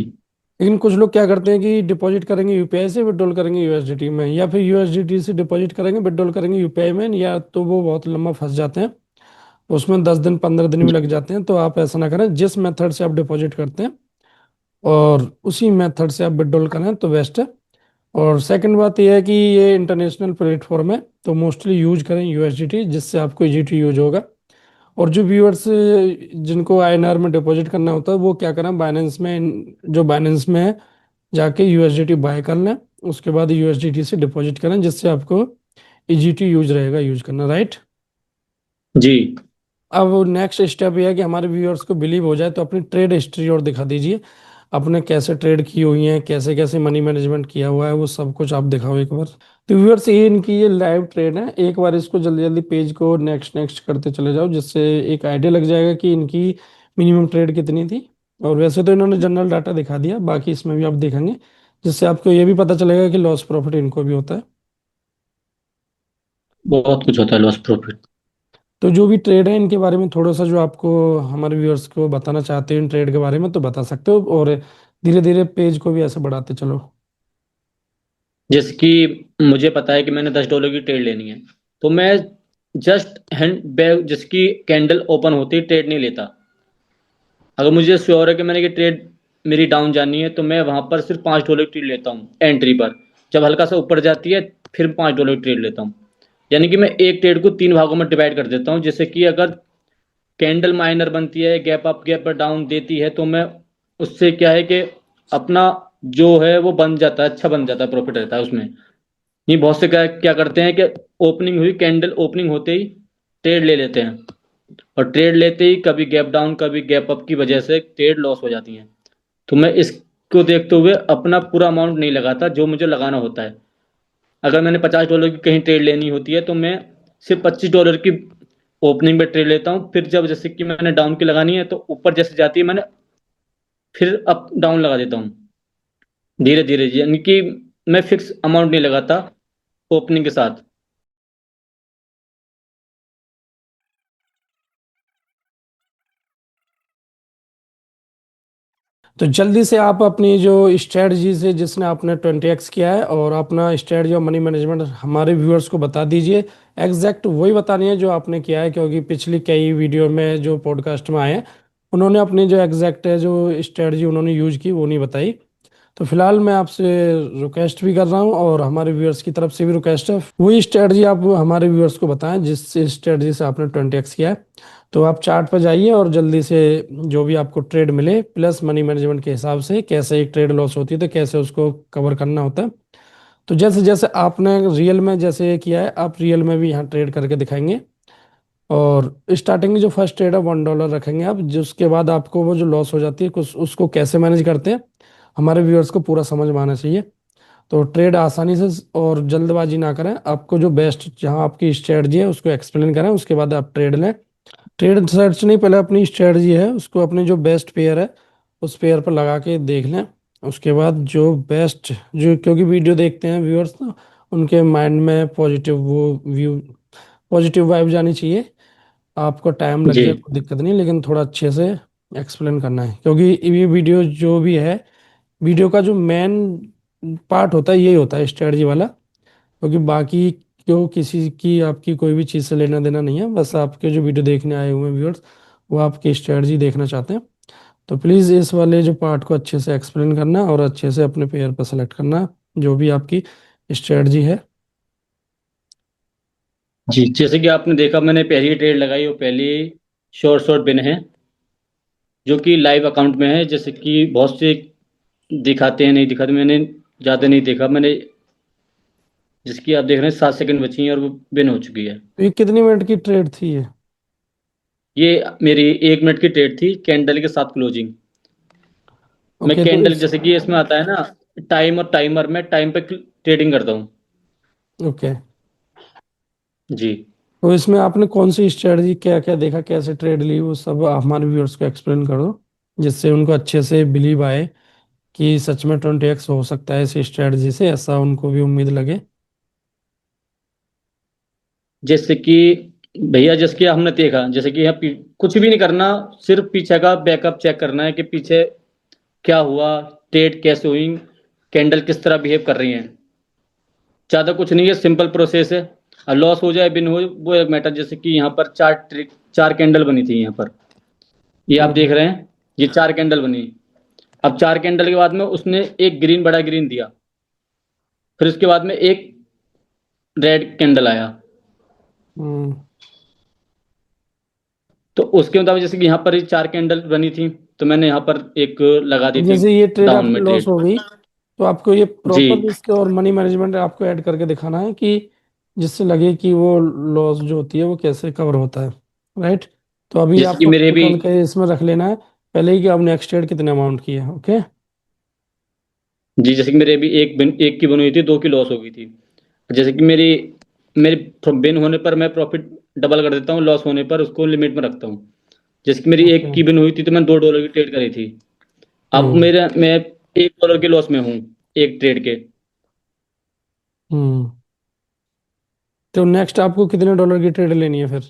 लेकिन कुछ लोग क्या करते हैं कि डिपॉजिट करेंगे यूपीआई से, विड्रॉल करेंगे यूएसडीटी में, या फिर यूएसडीटी से डिपॉजिट करेंगे, विड्रॉल करेंगे यूपीआई में, या तो वो बहुत लंबा फंस जाते हैं, उसमें 10 दिन 15 दिन भी जी लग जाते हैं। तो आप ऐसा ना करें, जिस मेथड से आप डिपॉजिट करते हैं और उसी मेथड से आप विड्रॉल करें तो बेस्ट है। और सेकंड बात यह है कि ये इंटरनेशनल प्लेटफॉर्म है, तो मोस्टली यूज करें यूएसडीटी, जिससे आपको ईजी यूज होगा। और जो व्यूअर्स जिनको आईएनआर में डिपॉजिट करना होता है वो क्या करें, बाइनेंस में, जो बाइनेंस में है जाके यूएसडीटी बाय कर लें, उसके बाद यूएसडीटी से डिपॉजिट करें, जिससे आपको ईजीटी यूज रहेगा यूज करना, राइट? जी अब नेक्स्ट स्टेप ये है कि हमारे व्यूअर्स को बिलीव हो जाए तो अपनी ट्रेड हिस्ट्री और दिखा दीजिए। आपने कैसे ट्रेड की हुई है, कैसे कैसे मनी मैनेजमेंट किया हुआ है, वो सब कुछ आप दिखाओ एक बार। तो व्यूअर्स, ये इनकी ये लाइव ट्रेड है। एक बार इसको जल्दी जल्दी पेज को नेक्स्ट नेक्स्ट करते चले जाओ, जिससे एक आइडिया लग जाएगा कि इनकी मिनिमम ट्रेड कितनी थी। और वैसे तो इन्होंने जनरल डाटा दिखा दिया, बाकी इसमें भी आप देखेंगे, जिससे आपको ये भी पता चलेगा कि लॉस प्रॉफिट इनको भी होता है। बहुत कुछ होता है लॉस प्रॉफिट। तो जो भी ट्रेड है इनके बारे में थोड़ा सा जो आपको हमारे व्यूअर्स को बताना चाहते हो इन ट्रेड के बारे में, तो बता सकते हो। और धीरे धीरे पेज को भी ऐसे बढ़ाते चलो। जैसे कि मुझे पता है कि मैंने $10 की ट्रेड लेनी है, तो मैं जस्ट हैंड बैग जिसकी कैंडल ओपन होती है ट्रेड नहीं लेता। अगर मुझे श्योर है कि मैंने ये ट्रेड मेरी डाउन जानी है, तो मैं वहां पर सिर्फ $5 की ट्रेड लेता हूँ एंट्री पर। जब हल्का सा ऊपर जाती है, फिर $5 की ट्रेड लेता हूँ। यानी कि मैं एक ट्रेड को 3 भागों में डिवाइड कर देता हूँ, जैसे कि अगर कैंडल माइनर बनती है, गैप अप गैप डाउन देती है, तो मैं उससे क्या है कि अपना जो है वो बन जाता है, अच्छा बन जाता है, प्रॉफिट रहता है उसमें। ये बहुत से क्या क्या करते हैं कि ओपनिंग हुई, कैंडल ओपनिंग होते ही ट्रेड ले लेते हैं, और ट्रेड लेते ही कभी गैप डाउन कभी गैप अप की वजह से ट्रेड लॉस हो जाती है। तो मैं इसको देखते हुए अपना पूरा अमाउंट नहीं लगाता जो मुझे लगाना होता है। अगर मैंने $50 की कहीं ट्रेड लेनी होती है, तो मैं सिर्फ $25 की ओपनिंग पे ट्रेड लेता हूँ। फिर जब जैसे कि मैंने डाउन की लगानी है, तो ऊपर जैसे जाती है मैंने फिर अप डाउन लगा देता हूँ धीरे धीरे, यानी कि मैं फिक्स अमाउंट नहीं लगाता ओपनिंग के साथ। तो जल्दी से आप अपनी जो स्ट्रेटजी से जिसने आपने 20x किया है और अपना स्ट्रेटजी और मनी मैनेजमेंट हमारे व्यूअर्स को बता दीजिए। एग्जैक्ट वही बतानी है जो आपने किया है, क्योंकि पिछली कई वीडियो में जो पॉडकास्ट में आए हैं उन्होंने अपनी जो एग्जैक्ट है जो स्ट्रेटजी उन्होंने यूज की वो नहीं बताई। तो फिलहाल मैं आपसे रिक्वेस्ट भी कर रहा हूँ और हमारे व्यूअर्स की तरफ से भी रिक्वेस्ट है, वही स्ट्रेटजी आप हमारे व्यूअर्स को बताएं जिस स्ट्रेटजी से आपने 20x किया है। तो आप चार्ट पर जाइए और जल्दी से जो भी आपको ट्रेड मिले प्लस मनी मैनेजमेंट के हिसाब से कैसे एक ट्रेड लॉस होती है तो कैसे उसको कवर करना होता है। तो जैसे जैसे आपने रियल में जैसे किया है आप रियल में भी यहाँ ट्रेड करके दिखाएंगे। और स्टार्टिंग की जो फर्स्ट ट्रेड है $1 रखेंगे आप, जिसके बाद आपको वो जो लॉस हो जाती है कुछ उसको कैसे मैनेज करते हैं हमारे व्यूअर्स को पूरा समझ में आना चाहिए। तो ट्रेड आसानी से और जल्दबाजी ना करें, आपको जो बेस्ट जहां आपकी स्ट्रेटजी है उसको एक्सप्लेन करें, उसके बाद आप ट्रेड लें। ट्रेड सर्च नहीं, पहले अपनी स्ट्रेटजी है उसको अपने जो बेस्ट पेयर है उस पेयर पर लगा के देख लें। उसके बाद जो बेस्ट जो, क्योंकि वीडियो देखते हैं व्यूअर्स ना, उनके माइंड में पॉजिटिव वो व्यू पॉजिटिव वाइब जानी चाहिए। आपको टाइम लग जी जाए कोई दिक्कत नहीं, लेकिन थोड़ा अच्छे से एक्सप्लेन करना है, क्योंकि ये वीडियो जो भी है वीडियो का जो मेन पार्ट होता है यही होता है स्ट्रेटजी वाला। क्योंकि बाकी क्यों किसी की आपकी कोई भी चीज़ से लेना देना नहीं है, बस आपके जो वीडियो देखने आए हुए हैं व्यूअर्स वो आपकी स्ट्रेटजी देखना चाहते हैं। तो प्लीज़ इस वाले जो पार्ट को अच्छे से एक्सप्लेन करना और अच्छे से अपने पेयर पर सेलेक्ट करना जो भी आपकी स्ट्रेटजी है। जी, जैसे कि आपने देखा मैंने पहली ट्रेड लगाई, वो पहली शॉर्ट शॉर्ट बिन है जो कि लाइव अकाउंट में है। जैसे कि बहुत से दिखाते हैं नहीं दिखाते, मैंने ज़्यादा नहीं देखा मैंने। जिसकी आप देख रहे हैं 7 सेकंड बची हैं और वो बिन हो चुकी है। तो ये कितनी मिनट की ट्रेड थी ये? ये मेरी 1 मिनट की ट्रेड थी कैंडल के साथ क्लोजिंग। मैं ओके, तो कैंडल इस जैसे कि इसमें आता है ना टाइम और टाइमर, में टाइम पे ट्रेडिंग करता हूँ। ओके, जी। तो इसमें आपने कौन सी स्ट्रेटजी क्या क्या देखा, कैसे ट्रेड ली, वो सब आप हमारे व्यूअर्स को एक्सप्लेन कर दो, जिससे उनको अच्छे से बिलीव आए कि सच में 20x हो सकता है इस स्ट्रेटजी से, ऐसा उनको भी उम्मीद लगे। जैसे कि भैया जैसे कि हमने देखा, जैसे कि यहाँ कुछ भी नहीं करना, सिर्फ पीछे का बैकअप चेक करना है कि पीछे क्या हुआ, ट्रेड कैसे हुई, कैंडल किस तरह बिहेव कर रही हैं। ज्यादा कुछ नहीं है, सिंपल प्रोसेस है। और लॉस हो जाए बिन हो वो एक मैटर। जैसे कि यहाँ पर चार कैंडल बनी थी यहाँ पर, ये आप देख हम्म। रहे हैं, ये 4 कैंडल बनी। अब 4 कैंडल के बाद में उसने एक ग्रीन बड़ा ग्रीन दिया, फिर उसके बाद में एक रेड कैंडल आया। हम्म। तो उसके मुताबिक जैसे कि यहाँ पर ही 4 कैंडल बनी थी, तो मैंने यहाँ पर एक लगा दी थी जैसे ये ट्रेड डाउन आपकी में लॉस ट्रेड। हो गई तो आपको ये जी प्रॉपर रिस्क और मनी मैनेजमेंट आपको ऐड करके दिखाना है कि जिससे लगे कि वो लॉस जो होती है वो कैसे कवर होता है, राइट? तो अभी जैसे कि आपको मेरे भी, निकल के इसमें रख लेना है पहले ही कि आप नेक्स्ट ट्रेड कितने अमाउंट की है। ओके। जी जैसे कि मेरे भी एक की बनी हुई थी, दो की लॉस हो गई थी। जैसे कि मेरी मेरी बिन होने पर मैं प्रॉफिट डबल कर देता हूँ, लॉस होने पर उसको लिमिट में रखता हूँ। जैसे कि मेरी ओके। एक की बिन हुई थी तो मैंने $2 की ट्रेड करी थी। अब हम्म। मैं $1 के लॉस में हूँ, एक ट्रेड के। हम्म। तो नेक्स्ट आपको कितने डॉलर की ट्रेड लेनी है फिर?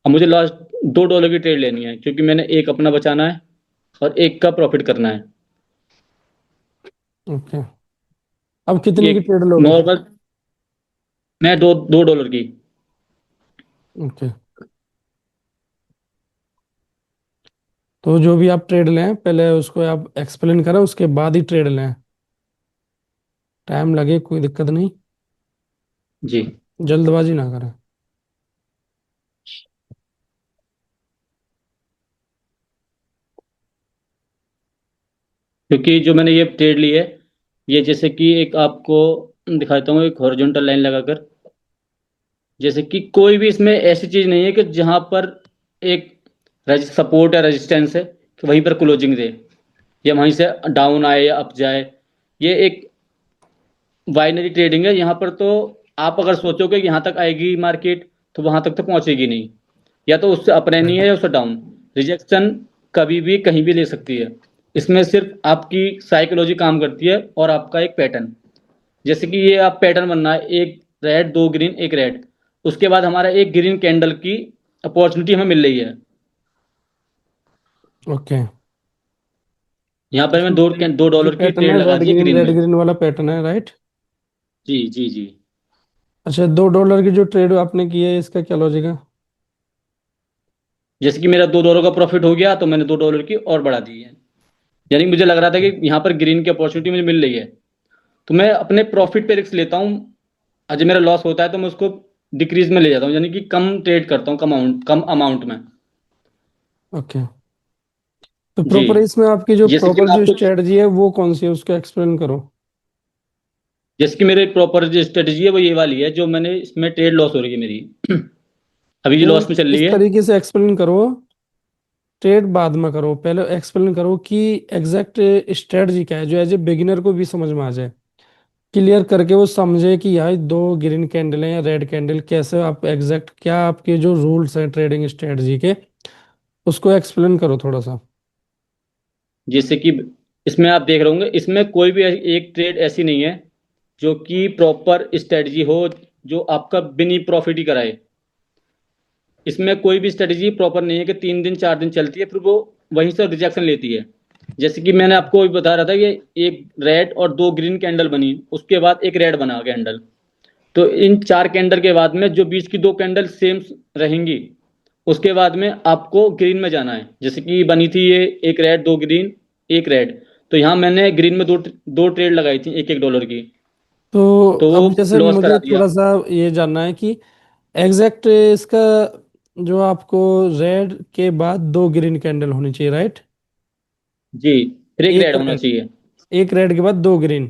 अब मुझे लास्ट $2 की ट्रेड लेनी है, क्योंकि मैंने एक अपना बचाना है और एक का प्रॉफिट करना है। ओके। अब कितने की एक ट्रेड लोगे? नॉर्मल, मैं $2 की। ओके। तो जो भी आप ट्रेड लें पहले उसको आप एक्सप्लेन करें, उसके बाद ही ट्रेड लें। टाइम लगे कोई दिक्कत नहीं, जी, जल्दबाजी ना करें। क्योंकि जो मैंने ये ट्रेड ली है, ये जैसे कि एक आपको दिखाता हूँ, एक हॉरिजॉन्टल लाइन लगाकर। जैसे कि कोई भी इसमें ऐसी चीज नहीं है कि जहां पर एक सपोर्ट या रेजिस्टेंस है कि वहीं पर क्लोजिंग दे, या वहीं से डाउन आए या अप जाए। ये एक बाइनरी ट्रेडिंग है। यहाँ पर तो आप अगर सोचोगे कि यहाँ तक आएगी मार्केट, तो वहां तक तो पहुंचेगी नहीं। या तो उससे अप रहनी है या उससे डाउन। रिजेक्शन कभी भी कहीं भी ले सकती है। इसमें सिर्फ आपकी साइकोलॉजी काम करती है और आपका एक पैटर्न। जैसे कि ये आप पैटर्न बनना है, एक रेड, दो ग्रीन, एक रेड। उसके बाद हमारा एक ग्रीन कैंडल की अपॉर्चुनिटी हमें मिल रही है। ओके। यहाँ तो पर मैं दो जो डॉलर की पैटर्न ट्रेड है लगा दी है ग्रीन रेड में। ग्रीन वाला पैटर्न है, राइट? जी जी जी। अच्छा, $2 की जो ट्रेड आपने की है इसका क्या लॉजिक है? जैसे कि मेरा $2 का प्रॉफिट हो गया, तो मैंने $2 की और बढ़ा दी है। यानी मुझे लग रहा था कि यहाँ पर ग्रीन की अपॉर्चुनिटी मुझे मिल रही है, तो मैं अपने प्रॉफिट पे रिस्क लेता हूँ। आज मेरा लॉस होता है तो मैं उसको डिक्रीज में ले जाता हूँ, यानी कि कम ट्रेड करता हूँ, कम अमाउंट में। ओके। तो जी, प्रॉपर इसमें आपकी जो जैसे कि प्रॉपर मैं जो आपको, स्ट्रेटजी है वो कौन सी है, उसको एक्सप्लेन करो। जैसे कि मेरे प्रॉपर जो स्ट्रेटजी है वो ये वाली है, जो मैंने इसमें ट्रेड लॉस हो रही है मेरी। अभी जो नहीं, लॉस में चल रही इस है। तरीके से एक्सप्लेन करो, ट्रेड बाद में करो, पहले एक्सप्लेन करो कि एग्जैक्ट स्ट्रेटजी क्या है, जो एज ए बिगिनर को भी समझ में आ जाए, क्लियर करके वो समझे कि यार दो ग्रीन कैंडल हैं या रेड कैंडल, कैसे आप एग्जैक्ट क्या आपके जो रूल्स हैं ट्रेडिंग स्ट्रेटजी के, उसको एक्सप्लेन करो थोड़ा सा। जैसे कि इसमें आप देख रहे होंगे, इसमें कोई भी एक ट्रेड ऐसी नहीं है जो कि प्रॉपर स्ट्रेटजी हो, जो आपका बिनी प्रॉफिट ही कराए। इसमें कोई भी स्ट्रेटजी प्रॉपर नहीं है कि 3 दिन 4 दिन चलती है फिर वो वहीं से रिजेक्शन लेती है। जैसे कि मैंने आपको अभी बता रहा था कि एक रेड और दो ग्रीन कैंडल बनी, उसके बाद एक रेड बना कैंडल। तो इन 4 कैंडल के बाद में जो बीच की दो कैंडल सेम रहेंगी, उसके बाद में आपको ग्रीन में जाना है। जैसे कि बनी थी ये, एक रेड, दो ग्रीन, एक रेड। तो यहाँ मैंने ग्रीन में दो दो ट्रेड लगाई थी $1 की। तो तो वो अब जैसे लॉस करा मुझे दिया। थोड़ा सा ये जानना है कि एग्जैक्ट इसका जो आपको रेड के बाद दो ग्रीन कैंडल होनी चाहिए, राइट? जी, फिर एक एक रेड होना रेड, चाहिए। एक रेड के बाद दो ग्रीन,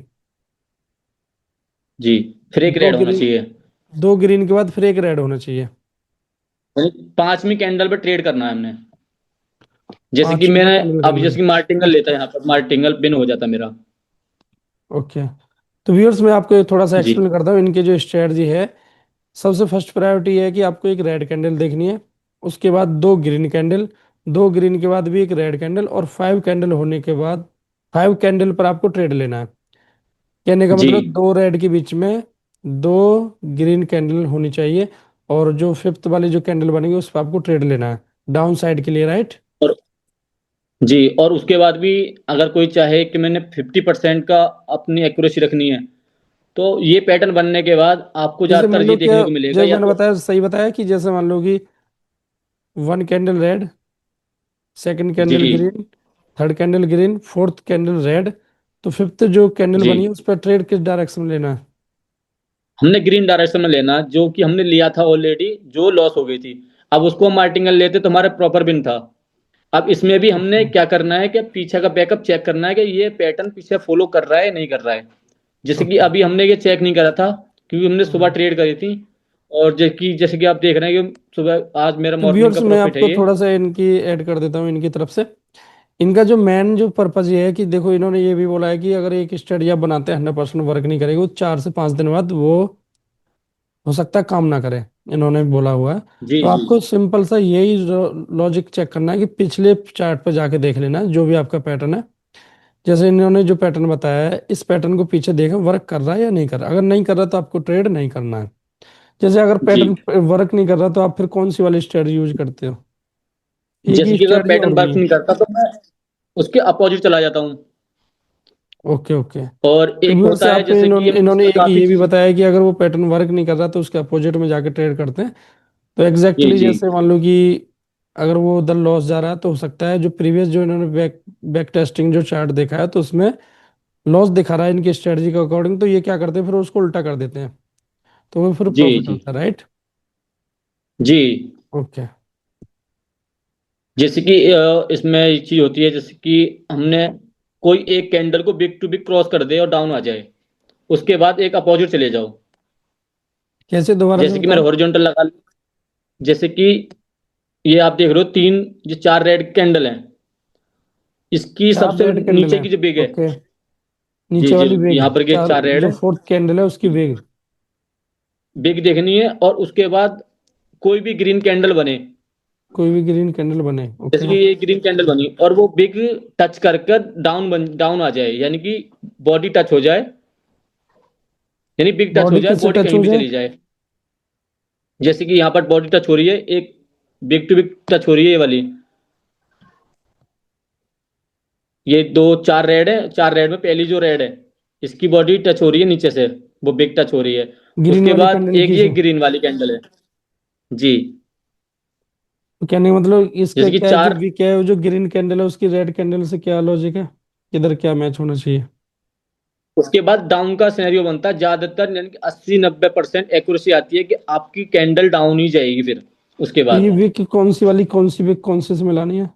जी, फिर एक दो रेड होना ग्रीन, चाहिए। दो ग्रीन के बाद फिर एक रेड होना चाहिए। यानी 5वीं कैंडल पे ट्रेड करना है हमने। जैसे कि पांचवी पे मैंने, कैंडल अब करना जैसे है। कि मार्टिंगल लेता है, यहाँ पर मार्टिंगल बिन हो जाता मेरा। ओके। तो व्यूअर्स मैं आपको थोड़ा सा जी एक्सप्लेन करता हूँ इनके जो स्ट्रेटजी है। सबसे फर्स्ट प्रायोरिटी है कि आपको एक रेड कैंडल देखनी है, उसके बाद दो ग्रीन कैंडल, दो ग्रीन के बाद भी एक रेड कैंडल, और फाइव कैंडल होने के बाद फाइव कैंडल पर आपको ट्रेड लेना है। कहने का जी। मतलब दो रेड के बीच में दो ग्रीन कैंडल होनी चाहिए, और जो फिफ्थ वाली जो कैंडल बनेगी उस पर आपको ट्रेड लेना है डाउन साइड के लिए, राइट? और जी, और उसके बाद भी अगर कोई चाहे कि मैंने 50% का अपनी एक्यूरेसी रखनी है, तो ये पैटर्न बनने के बाद आपको जैसे ज्यादातर मान लो ये क्या, देखने को मिलेगा, जो या मैंने तो बताया सही बताया कि जैसे मान लो कि one candle red, second candle जी, green, third candle green, fourth candle red, तो फिफ्थ जो कैंडल जी, बनी है उस पर ट्रेड किस डायरेक्शन में लेना है? हमने ग्रीन डायरेक्शन में लेना, जो कि हमने लिया था ऑलरेडी, जो लॉस हो गई थी। अब उसको हम मार्टिंगल लेते तो हमारा प्रॉपर बिन था। अब इसमें भी हमने ओके। क्या करना है कि पीछे का बैकअप चेक करना है कि ये पैटर्न पीछे फॉलो कर रहा है नहीं कर रहा है। जैसे कि ओके। अभी हमने ये चेक नहीं करा था, क्योंकि हमने सुबह हम्म। ट्रेड करी थी। और जैसे कि आप देख रहे हैं कि सुबह आज मेरा तो मॉर्निंग व्यूअर्स का मैं प्रॉफिट है आपको ये। थोड़ा सा इनकी ऐड कर देता हूँ इनकी तरफ से। इनका जो मेन जो पर्पज ये है कि देखो, इन्होंने ये भी बोला है कि अगर एक स्टडी आप बनाते हैं 100% वर्क नहीं करेगी, वो 4 से 5 दिन बाद वो हो सकता है काम ना करे, इन्होंने बोला हुआ है। जी तो जी आपको सिंपल सा यही लॉजिक चेक करना है कि पिछले चार्ट पर जाके देख लेना है जो भी आपका पैटर्न है। जैसे इन्होंने जो पैटर्न बताया है, इस पैटर्न को पीछे देखा वर्क कर रहा है या नहीं कर रहा। अगर नहीं कर रहा तो आपको ट्रेड नहीं करना है। जैसे अगर जी। पैटर्न वर्क नहीं कर रहा तो आप फिर कौन सी वाली स्ट्रेटजी यूज करते हो? एक जैसे ही कि अगर स्ट्रेटजी पैटर्न और भी वर्क है? नहीं करता तो मैं उसके अपोजिट चला जाता हूँ। Okay okay. और तो एक व्यूअर्स होता है आपको जैसे कि ये इन्होंने मैं इस इन्होंने पर एक काफी ये भी बताया कि अगर वो पैटर्न वर्क नहीं कर रहा तो उसके अपोजिट में जाके ट्रेड करते हैं। तो जी एग्जैक्टली जी जैसे मान लो कि अगर वो उधर लॉस जा रहा है, तो हो सकता है जो प्रीवियस जो इन्होंने बैक बैक टेस्टिंग जो चार्ट देखा है तो उसमें लॉस दिखा रहा है इनकी स्ट्रेटजी के अकॉर्डिंग, तो ये क्या करते हैं फिर उसको उल्टा कर देते हैं, तो वो फिर जी प्रॉफिट जी होता है, राइट? जी। ओके। जैसे कि इसमें एक चीज होती है, जैसे कि हमने कोई एक कैंडल को बिग टू बिग क्रॉस कर दे और डाउन आ जाए, उसके बाद एक अपोजिट चले जाओ। कैसे, दोबारा से जैसे कि मैंने बताना। हॉरिजॉन्टल लगा ली। जैसे कि ये आप देख रहे हो तीन, ये चार रेड कैंडल हैं, इसकी चार सबसे रेड कैंडल नीचे है। की जो बिग है। ओके। जी नीचे जी। वाली वेग, यहाँ पर ये चार चार रेड जो है। फोर्थ कैंडल है उसकी वेग। बिग देखनी है और उसके बाद कोई भी ग्रीन कैंडल बने। कोई भी ग्रीन कैंडल बने, जैसे ओके। कि ये ग्रीन कैंडल बनी और वो बिग टच कर कर डाउन आ जाए, यानी कि बॉडी टच हो जाए, यानी बिग टच हो बॉडी जाए, किससे बॉडी टच कहीं हो भी जाए? चली जाए। जैसे कि यहाँ पर बॉडी टच हो रही है, एक बिग टू बिग टच हो रही है ये वाली। ये दो चार रेड है, चार रेड में पहली जो रेड है, इसकी बॉडी टच हो रही है नीचे से, वो बिग टच हो रही है। ग्रीन उसके वाली बाद कैंडल एक की ये से? ग्रीन वाली कैंडल है। जी। तो कहने का मतलब इसका जैसे कि क्या है, जो चार, वीक है, जो ग्रीन कैंडल है उसकी रेड कैंडल से क्या लॉजिक है, किधर क्या मैच होना चाहिए? उसके बाद डाउन का सिनेरियो बनता है ज्यादातर, यानी कि 80-90% एक्यूरेसी आती है कि आपकी कैंडल डाउन ही जाएगी फिर उसके तो ये बाद। वीक कौन सी वाली, कौन सी वीक कौन से से मिलानी है?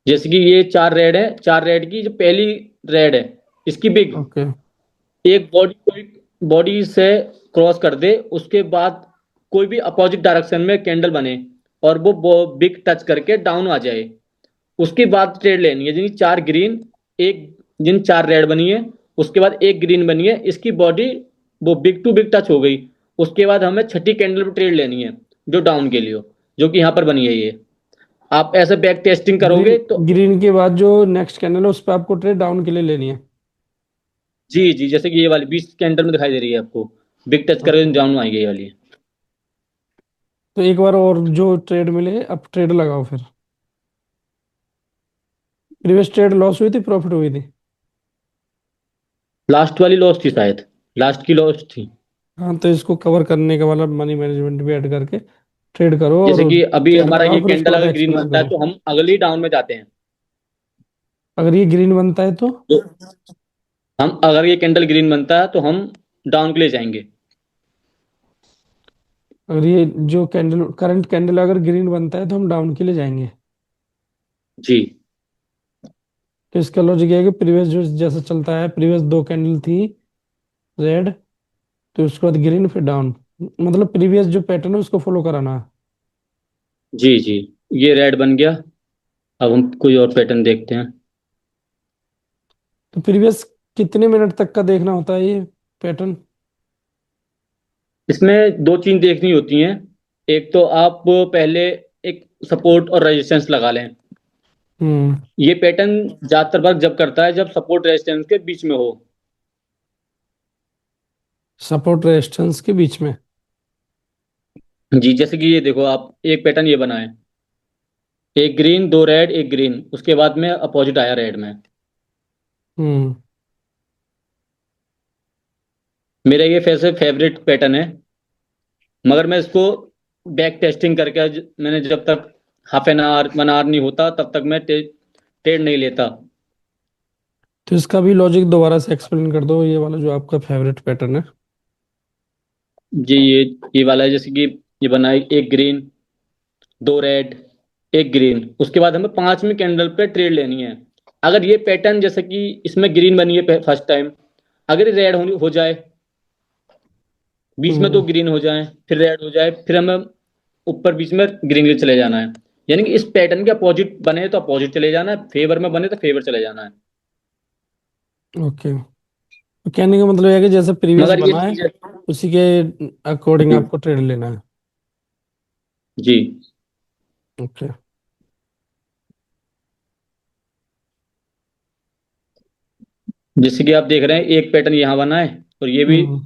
जैसे कि ये चार रेड है, चार रेड की जो पहली रेड है, इसकी बिग ओके। एक कोई बॉडी से क्रॉस कर दे, उसके बाद कोई भी अपोजिट डायरेक्शन में कैंडल बने और वो बिग टच करके डाउन आ जाए, उसके बाद ट्रेड लेनी है। जिन चार ग्रीन, एक जिन चार रेड बनी है, उसके बाद एक ग्रीन बनी है, इसकी बॉडी वो बिग टू बिग टच हो गई, उसके बाद हमें छठी कैंडल पर ट्रेड लेनी है जो डाउन के लिए हो, जो कि यहाँ पर बनी है ये। आप ऐसे बैक टेस्टिंग ग्रीन, करोगे तो। ग्रीन के बाद जो नेक्स्ट कैंडल है उस पर आपको ट्रेड डाउन के लिए लेनी है। जी जी। जैसे कि ये वाली 20 कैंडल में दिखाई दे रही है आपको, बिग टच ओके। करोगे डाउन आएगी ये वाली। तो एक बार और जो ट्रेड मिले अब ट्रेड लगाओ फिर। प्रीवियस ट्रेड लॉस हुई थी, प्रॉफिट हुई थी? लास्ट वाली लॉस थी शायद, लास्ट की लॉस थी। हाँ, तो इसको कवर करने का वाला मनी मैनेजमेंट भी ऐड करके ट्रेड करो और जैसे कि अभी ट्रेड हमारा लगाओ, ये फिर उसके कैंडल बाद अगर ग्रीन एक्सप्लेन बनता है करो। तो हम अगली डाउन में जाते हैं। अगर ये ग्रीन बनता है तो? तो हम अगर ये कैंडल ग्रीन बनता है तो हम डाउन के लिए जाएंगे। अगर ये जो कैंडल करंट कैंडल अगर ग्रीन बनता है तो हम डाउन के लिए जाएंगे। जी तो इसका लॉजिक ये है कि प्रीवियस जो जैसा चलता है, प्रीवियस दो कैंडल थी रेड, तो उसके बाद ग्रीन फिर डाउन, मतलब प्रीवियस जो पैटर्न है उसको फॉलो कराना है। जी जी। ये रेड बन गया। अब हम कोई और पैटर्न देखते हैं। तो प्रीवियस कितने मिनट तक का देखना होता है ये पैटर्न? इसमें दो चीज देखनी होती हैं। एक तो आप पहले एक सपोर्ट और रेजिस्टेंस लगा लें। हम्म। ये पैटर्न ज्यादातर वक्त जब करता है जब सपोर्ट रेजिस्टेंस के बीच में हो। सपोर्ट रेजिस्टेंस के बीच में? जी। जैसे कि ये देखो आप, एक पैटर्न ये बना है, एक ग्रीन दो रेड एक ग्रीन, उसके बाद में अपोजिट आया रेड में। हम्म। मेरा ये वैसे फेवरेट पैटर्न है, मगर मैं इसको बैक टेस्टिंग करके मैंने जब तक हाफ एन आवर 1 आवर नहीं होता तब तक मैं ट्रेड नहीं लेता। तो इसका भी लॉजिक दोबारा से एक्सप्लेन कर दो, ये वाला जो आपका फेवरेट पैटर्न है। जी। ये वाला है, जैसे कि ये बना है एक ग्रीन दो रेड एक ग्रीन, उसके बाद हमें पांचवी कैंडल पे ट्रेड लेनी है। अगर ये पैटर्न जैसे कि इसमें ग्रीन बनी है फर्स्ट टाइम, अगर ये रेड हो जाए बीच में हम्म। तो ग्रीन हो जाए, फिर रेड हो जाए, फिर हमें ऊपर बीच में ग्रीन के लिए चले जाना है। यानी कि इस पैटर्न के अपोजिट बने तो अपोजिट चले जाना है, फेवर में बने तो फेवर चले जाना है। ओके, तो कहने का मतलब है कि जैसे प्रीवियस मगर ये बना है चीज है। उसी के अकॉर्डिंग जी। आपको ट्रेड लेना है। जी। ओके। जैसे कि आप देख रहे हैं एक पैटर्न यहाँ बना है, और ये भी हम्म।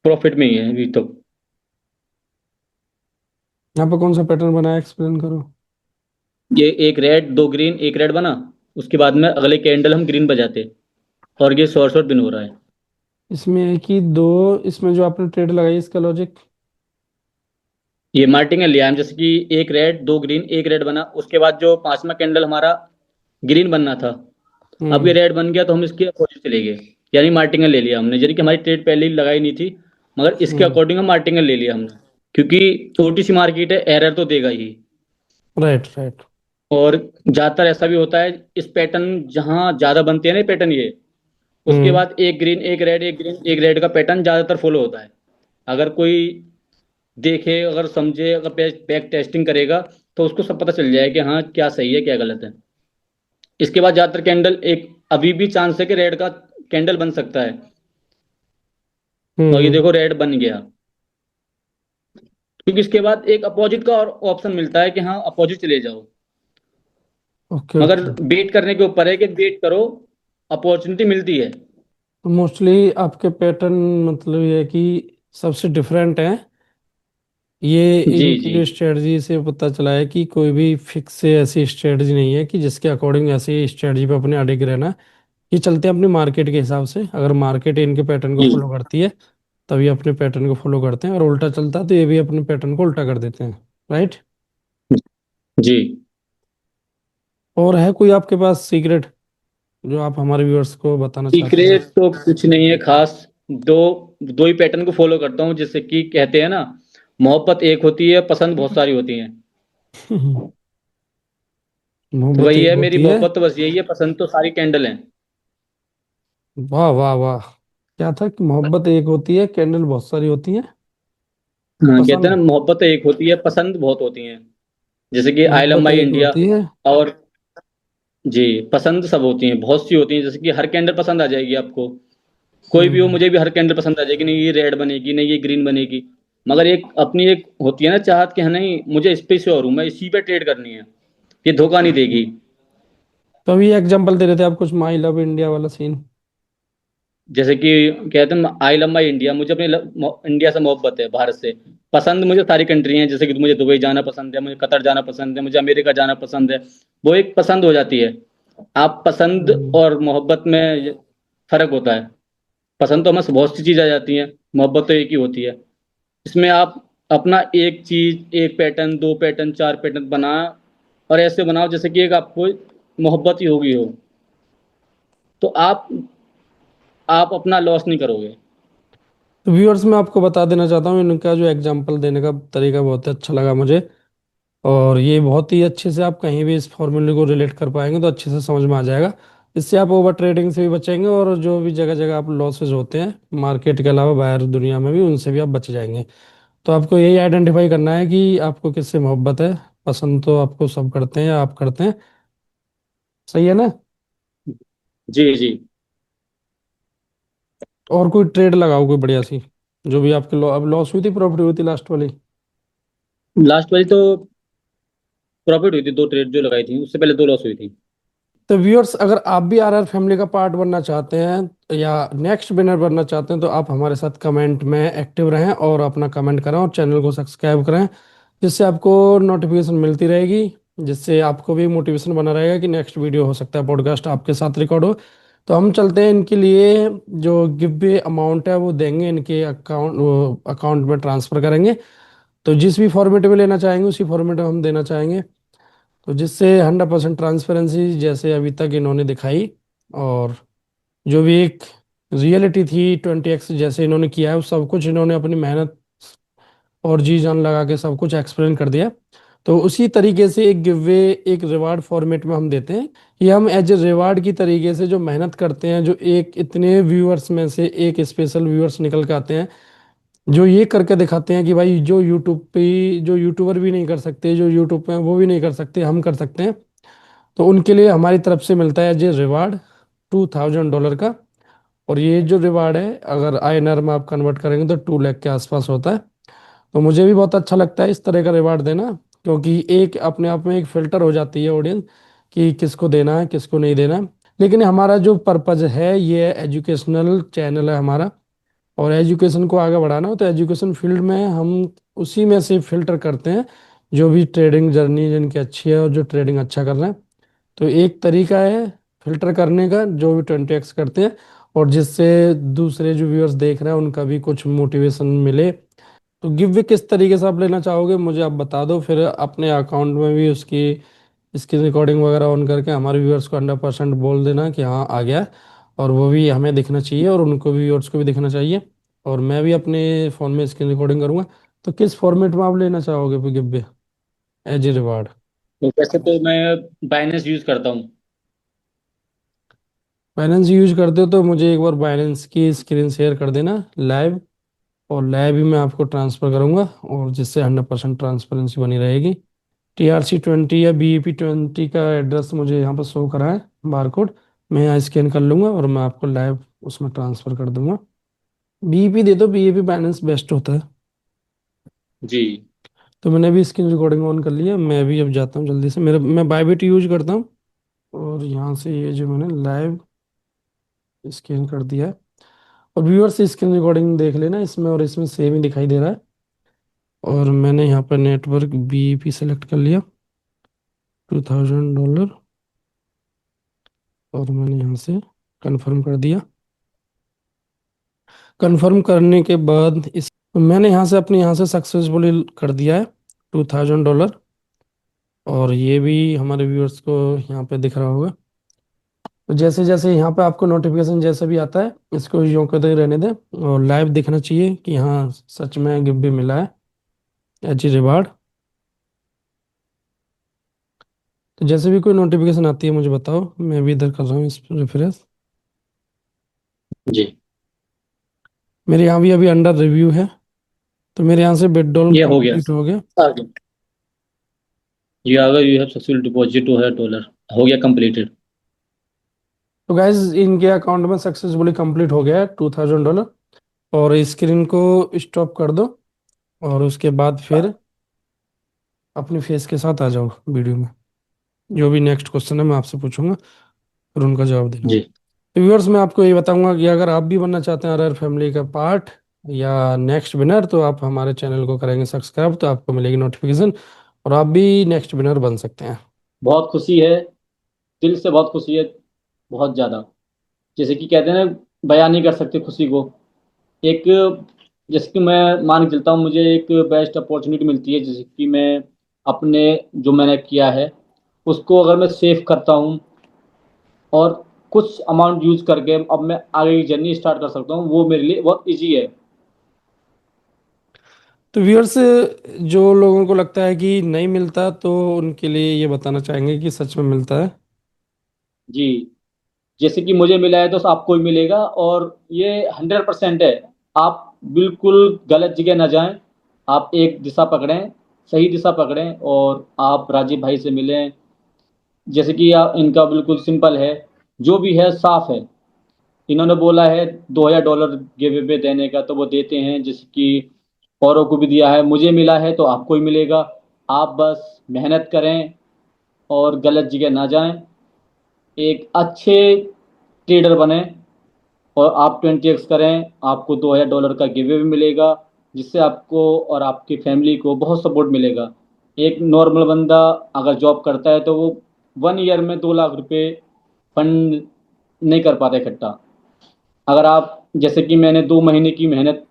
प्रॉफिट में ही है अभी तो। यहाँ पे कौन सा पैटर्न बना है, एक्सप्लेन करो। ये एक रेड दो ग्रीन एक रेड बना, उसके बाद में अगले कैंडल हम ग्रीन बजाते, और ये शॉर्ट शॉर्ट बिन हो रहा है। इसमें एक ही दो, इसमें जो आपने ट्रेड लगाई इसका लॉजिक। ये मार्टिंगल लिया हम, जैसे कि एक रेड दो ग्रीन एक रेड बना, उसके बाद जो पांचवा कैंडल हमारा ग्रीन बनना था, अब ये हम्म। रेड बन गया तो हम इसके अपोजिट चले गए। यानी मार्टिंगल ले लिया हमने, यानी कि हमारी ट्रेड पहले ही लगाई नहीं थी, मगर इसके हम्म। अकॉर्डिंग हम मार्टिंगल ले लिया हमने। क्योंकि छोटी सी मार्केट है, एरर तो देगा ही। Right right. और ज्यादातर ऐसा भी होता है, इस पैटर्न जहां ज्यादा बनते हैं ना पैटर्न ये, उसके हम्म। बाद एक ग्रीन एक रेड एक ग्रीन एक रेड का पैटर्न ज्यादातर फॉलो होता है। अगर कोई देखे, अगर समझे, अगर बैक टेस्टिंग करेगा, तो उसको सब पता चल जाए कि हाँ क्या सही है क्या गलत है। इसके बाद ज्यादातर कैंडल एक अभी भी चांस है कि रेड का कैंडल बन सकता है। और ये हम्म। देखो रेड बन गया, क्योंकि इसके बाद एक अपोजिट का और ऑप्शन मिलता है कि हाँ अपोजिट चले जाओ। ओके मगर ओके। वेट करने के ऊपर है कि वेट करो, अपॉर्चुनिटी मिलती है। तो मोस्टली आपके पैटर्न मतलब ये है कि सबसे डिफरेंट है। ये जी इनकी जी। जो स्ट्रेटजी से पता चला है कि कोई भी फिक्स से ऐसी स्ट्रेटजी नहीं है कि जिसके अकॉर्डिंग ऐसी स्ट्रेटजी पे अपने अडिग रहना। ये चलते हैं अपनी मार्केट के हिसाब से, अगर मार्केट इनके पैटर्न को जी फॉलो करती है तभी अपने पैटर्न को फॉलो करते हैं, और उल्टा चलता है तो ये भी अपने पैटर्न को उल्टा कर देते हैं। राइट। जी। और है कोई आपके पास सीक्रेट जो आप हमारे व्यूअर्स को बताना चाहते हैं? सीक्रेट तो कुछ नहीं है खास। दो दो ही पैटर्न को फॉलो करता हूँ, जैसे कि कहते हैं ना, मोहब्बत एक होती है, पसंद बहुत सारी होती है। तो मोहब्बत वही एक है मेरी होती है। मोहब्बत, तो बस यही है, पसंद तो सारी कैंडल हैं। वाह वाह वाह। क्या था कि मोहब्बत एक होती है, कैंडल बहुत सारी होती है। हाँ, कहते हैं पसंद, ना मोहब्बत तो एक होती है, पसंद बहुत होती हैं। जैसे कि आई लव मोहब्बत माई एक इंडिया। होती है। और जी, पसंद सब होती हैं, बहुत सी होती हैं, जैसे कि हर कैंडल पसंद आ जाएगी आपको। कोई भी हो, हम्म। मुझे भी हर कैंडल पसंद आ जाएगी, नहीं ये रेड बनेगी नहीं ये ग्रीन बनेगी। मगर एक अपनी एक होती है ना चाहत कि हाँ नहीं मुझे इस पे श्योर हूँ, मैं इसी पे ट्रेड करनी है, ये धोखा नहीं देगी। तो अभी एग्जांपल दे रहे थे आप कुछ माई लव इंडिया वाला सीन। जैसे कि कहते हैं आई लव माई इंडिया, मुझे अपने इंडिया से मोहब्बत है, भारत से। पसंद मुझे सारी कंट्री हैं, जैसे कि मुझे दुबई जाना पसंद है, मुझे कतर जाना पसंद है, मुझे अमेरिका जाना पसंद है। वो एक पसंद हो जाती है। आप पसंद हम्म। और मोहब्बत में फर्क होता है। पसंद तो हमें बहुत सी चीज आ जाती है, मोहब्बत तो एक ही होती है। इसमें आप अपना एक चीज एक पैटर्न दो पैटर्न चार पैटर्न बना, और ऐसे बनाओ जैसे कि एक आपको मोहब्बत ही होगी हो, तो आप अपना लॉस नहीं करोगे। तो व्यूअर्स मैं आपको बता देना चाहता हूँ, इनका जो एग्जांपल देने का तरीका बहुत ही अच्छा लगा मुझे। और ये बहुत ही अच्छे से आप कहीं भी इस फॉर्मूले को रिलेट कर पाएंगे तो अच्छे से समझ में आ जाएगा। इससे आप ओवर ट्रेडिंग से भी बचेंगे, और जो भी जगह जगह आप लॉसेज होते हैं मार्केट के अलावा बाहर दुनिया में भी, उनसे भी आप बच जाएंगे। तो आपको यही आइडेंटिफाई करना है कि आपको किससे मोहब्बत है। पसंद तो आपको सब करते हैं या आप करते हैं। सही है ना? जी जी। और कोई ट्रेड लगाओ कोई बढ़िया सी, जो भी आपके अब लॉस हुई थी प्रॉफिट हुई थी लास्ट वाली। लास्ट वाली तो प्रॉफिट हुई थी, दो ट्रेड जो लगाई थी, उससे पहले दो लॉस हुई थी। तो व्यूअर्स अगर आप भी आरआर फैमिली का पार्ट बनना चाहते हैं या नेक्स्ट विनर बनना चाहते हैं तो आप हमारे साथ कमेंट में एक्टिव रहें और अपना कमेंट करें और चैनल को सब्सक्राइब करें, जिससे आपको नोटिफिकेशन मिलती रहेगी, जिससे आपको भी मोटिवेशन बना रहेगा कि नेक्स्ट वीडियो हो सकता है पॉडकास्ट आपके साथ रिकॉर्ड हो। तो हम चलते हैं, इनके लिए जो गिव वे अमाउंट है वो देंगे, इनके अकाउंट अकाउंट में ट्रांसफ़र करेंगे। तो जिस भी फॉर्मेट में लेना चाहेंगे उसी फॉर्मेट में हम देना चाहेंगे, तो जिससे 100% ट्रांसपेरेंसी जैसे अभी तक इन्होंने दिखाई, और जो भी एक रियलिटी थी 20x जैसे इन्होंने किया है, वो सब कुछ इन्होंने अपनी मेहनत और जी जान लगा के सब कुछ एक्सप्लेन कर दिया। तो उसी तरीके से एक गिववे एक रिवार्ड फॉर्मेट में हम देते हैं। ये हम एज ए रिवार्ड की तरीके से जो मेहनत करते हैं, जो एक इतने व्यूअर्स में से एक स्पेशल व्यूअर्स निकल के आते हैं, जो ये करके दिखाते हैं कि भाई जो यूट्यूब पे, जो यूट्यूबर भी नहीं कर सकते, जो यूट्यूब पे हैं, वो भी नहीं कर सकते, हम कर सकते हैं। तो उनके लिए हमारी तरफ से मिलता है एज ए रिवार्ड $2000 का। और ये जो रिवार्ड है अगर INR में आप कन्वर्ट करेंगे तो 2 लाख के आसपास होता है। तो मुझे भी बहुत अच्छा लगता है इस तरह का रिवार्ड देना, क्योंकि एक अपने आप में एक फिल्टर हो जाती है ऑडियंस कि किसको देना है किसको नहीं देना है। लेकिन हमारा जो पर्पज है ये एजुकेशनल चैनल है हमारा, और एजुकेशन को आगे बढ़ाना हो तो एजुकेशन फील्ड में हम उसी में से फिल्टर करते हैं जो भी ट्रेडिंग जर्नी जिनकी अच्छी है और जो ट्रेडिंग अच्छा कर रहे हैं। तो एक तरीका है फिल्टर करने का जो भी 20x करते हैं, और जिससे दूसरे जो व्यूअर्स देख रहे हैं उनका भी कुछ मोटिवेशन मिले। तो गिव वे किस तरीके से आप लेना चाहोगे मुझे आप बता दो, फिर अपने अकाउंट में भी उसकी इसकी रिकॉर्डिंग वगैरह ऑन करके हमारे व्यूअर्स को 100% बोल देना कि हाँ आ गया। और वो भी हमें दिखना चाहिए और उनको भी, व्यूअर्स को भी दिखना चाहिए। और मैं भी अपने फ़ोन में इसकी रिकॉर्डिंग करूँगा। तो किस फॉर्मेट में आप लेना चाहोगे giveaway as a reward? तो वैसे तो मैं बाइनेंस यूज़ करता हूँ। बाइनेंस यूज करते हो तो मुझे एक बार बाइनेंस की स्क्रीन शेयर कर देना लाइव, और लाइव ही मैं आपको ट्रांसफ़र करूँगा, और जिससे 100% ट्रांसपेरेंसी बनी रहेगी। TRC 20 या BEP 20 का एड्रेस मुझे यहाँ पर शो करा है बारकोड, मैं यहाँ स्कैन कर लूँगा और मैं आपको लाइव उसमें ट्रांसफ़र कर दूंगा। BEP दे दो, BEP बैलेंस बेस्ट होता है। जी। तो मैंने भी स्क्रीन रिकॉर्डिंग ऑन कर लिया, मैं भी अब जाता हूँ जल्दी से, मेरा मैं बायबिट यूज करता हूँ। और यहाँ से ये जो मैंने लाइव स्कैन कर दिया है, और व्यूअर से स्क्रीन रिकॉर्डिंग देख लेना इसमें, और इसमें सेम ही दिखाई दे रहा है। और मैंने यहाँ पर नेटवर्क BEP सेलेक्ट कर लिया, $2000। और मैंने यहाँ से कंफर्म कर दिया। कंफर्म करने के बाद इस मैंने यहाँ से अपने यहाँ से सक्सेसफुली कर दिया है $2000। और ये भी हमारे व्यूअर्स को यहाँ पे दिख रहा होगा। तो जैसे जैसे यहाँ पे आपको नोटिफिकेशन जैसे भी आता है इसको यूँ करते ही रहने दें, और लाइव दिखना चाहिए कि हाँ सच में गिफ्ट भी मिला है एच रिवार्ड। तो जैसे भी कोई नोटिफिकेशन आती है मुझे बताओ, मैं भी इधर कर रहा हूँ इस रेफरेंस। जी। मेरे यहाँ भी अभी अंडर रिव्यू है। तो मेरे यहाँ से विड्रॉल ये हो गया। कंप्लीट हो गया। आ गया। ये आ गया, यू हैव सक्सेसफुल डिपॉजिट $2000, हो गया कंप्लीटेड। तो गाइज इनके अकाउंट में सक्सेसफुली कंप्लीट हो गया है $2000। और स्क्रीन को स्टॉप कर दो, और उसके बाद फिर अपने फेस के साथ आ जाओ वीडियो में। जो भी नेक्स्ट क्वेश्चन है मैं आपसे पूछूंगा, फिर उनका जवाब देना। जी। तो व्यूअर्स मैं आपको ये बताऊंगा कि अगर आप भी बनना चाहते हैं RR फैमिली का पार्ट या नेक्स्ट विनर, तो आप हमारे चैनल को करेंगे सब्सक्राइब तो आपको मिलेगी नोटिफिकेशन, और आप भी नेक्स्ट विनर बन सकते हैं। बहुत खुशी है, दिल से बहुत खुशी है, बहुत ज़्यादा। जैसे कि कहते हैं ना, बयान नहीं कर सकते खुशी को। एक, जैसे कि मैं मान के चलता हूँ, मुझे एक बेस्ट अपॉर्चुनिटी मिलती है, जैसे कि मैं अपने जो मैंने किया है उसको अगर मैं सेव करता हूँ और कुछ अमाउंट यूज करके अब मैं आगे की जर्नी स्टार्ट कर सकता हूँ, वो मेरे लिए बहुत इजी है। तो व्यूअर्स जो लोगों को लगता है कि नहीं मिलता, तो उनके लिए ये बताना चाहेंगे कि सच में मिलता है। जी। जैसे कि मुझे मिला है तो आपको भी मिलेगा, और ये 100% है। आप बिल्कुल गलत जगह ना जाएं। आप एक दिशा पकड़ें, सही दिशा पकड़ें, और आप राजीव भाई से मिलें। जैसे कि इनका बिल्कुल सिंपल है, जो भी है साफ है। इन्होंने बोला है $2000 गिव अवे देने का, तो वो देते हैं। जैसे कि औरों को भी दिया है, मुझे मिला है तो आपको ही मिलेगा। आप बस मेहनत करें और गलत जगह ना जाएं, एक अच्छे ट्रेडर बने, और आप 20x करें, आपको $2000 का गिव अवे मिलेगा, जिससे आपको और आपकी फैमिली को बहुत सपोर्ट मिलेगा। एक नॉर्मल बंदा अगर जॉब करता है तो वो 1 ईयर में 2 लाख रुपए फंड नहीं कर पाता इकट्ठा। अगर आप, जैसे कि मैंने 2 महीने की मेहनत,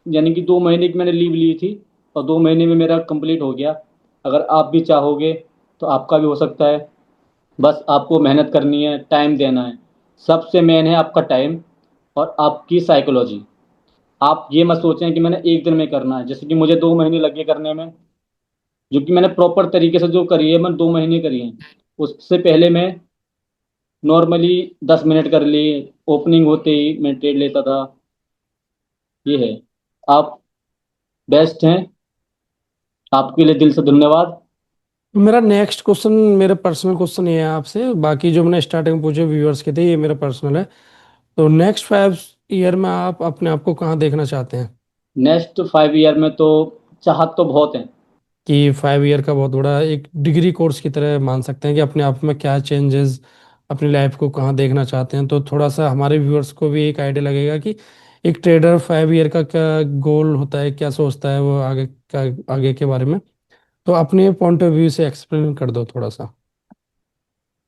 यानी कि 2 महीने की मैंने लीव ली थी, और 2 महीने में मेरा कंप्लीट हो गया। अगर आप भी चाहोगे तो आपका भी हो सकता है। बस आपको मेहनत करनी है, टाइम देना है। सबसे मेन है आपका टाइम और आपकी साइकोलॉजी। आप ये मत सोचें कि मैंने एक दिन में करना है, जैसे कि मुझे 2 महीने लगे करने में। जो कि मैंने प्रॉपर तरीके से जो करी है, मैं 2 महीने करी है। उससे पहले मैं नॉर्मली 10 मिनट कर ली, ओपनिंग होते ही मैं ट्रेड लेता था। ये है। आप बेस्ट हैं, आपके लिए दिल से धन्यवाद। मेरा नेक्स्ट क्वेश्चन, मेरा पर्सनल क्वेश्चन ये है आपसे, बाकी जो मैंने स्टार्टिंग में पूछे व्यूअर्स के थे ये मेरा पर्सनल है। तो नेक्स्ट 5 ईयर में आप अपने आप को कहाँ देखना चाहते हैं? नेक्स्ट 5 ईयर में तो चाहत तो बहुत है। कि 5 ईयर का बहुत बड़ा एक डिग्री कोर्स की तरह मान सकते हैं कि अपने आप में क्या चेंजेस, अपनी लाइफ को कहाँ देखना चाहते हैं, तो थोड़ा सा हमारे व्यूअर्स को भी एक आइडिया लगेगा कि एक ट्रेडर 5 ईयर का क्या गोल होता है, क्या सोचता है वो आगे का, आगे के बारे में। तो अपने पॉइंट ऑफ व्यू से एक्सप्लेन कर दो थोड़ा सा।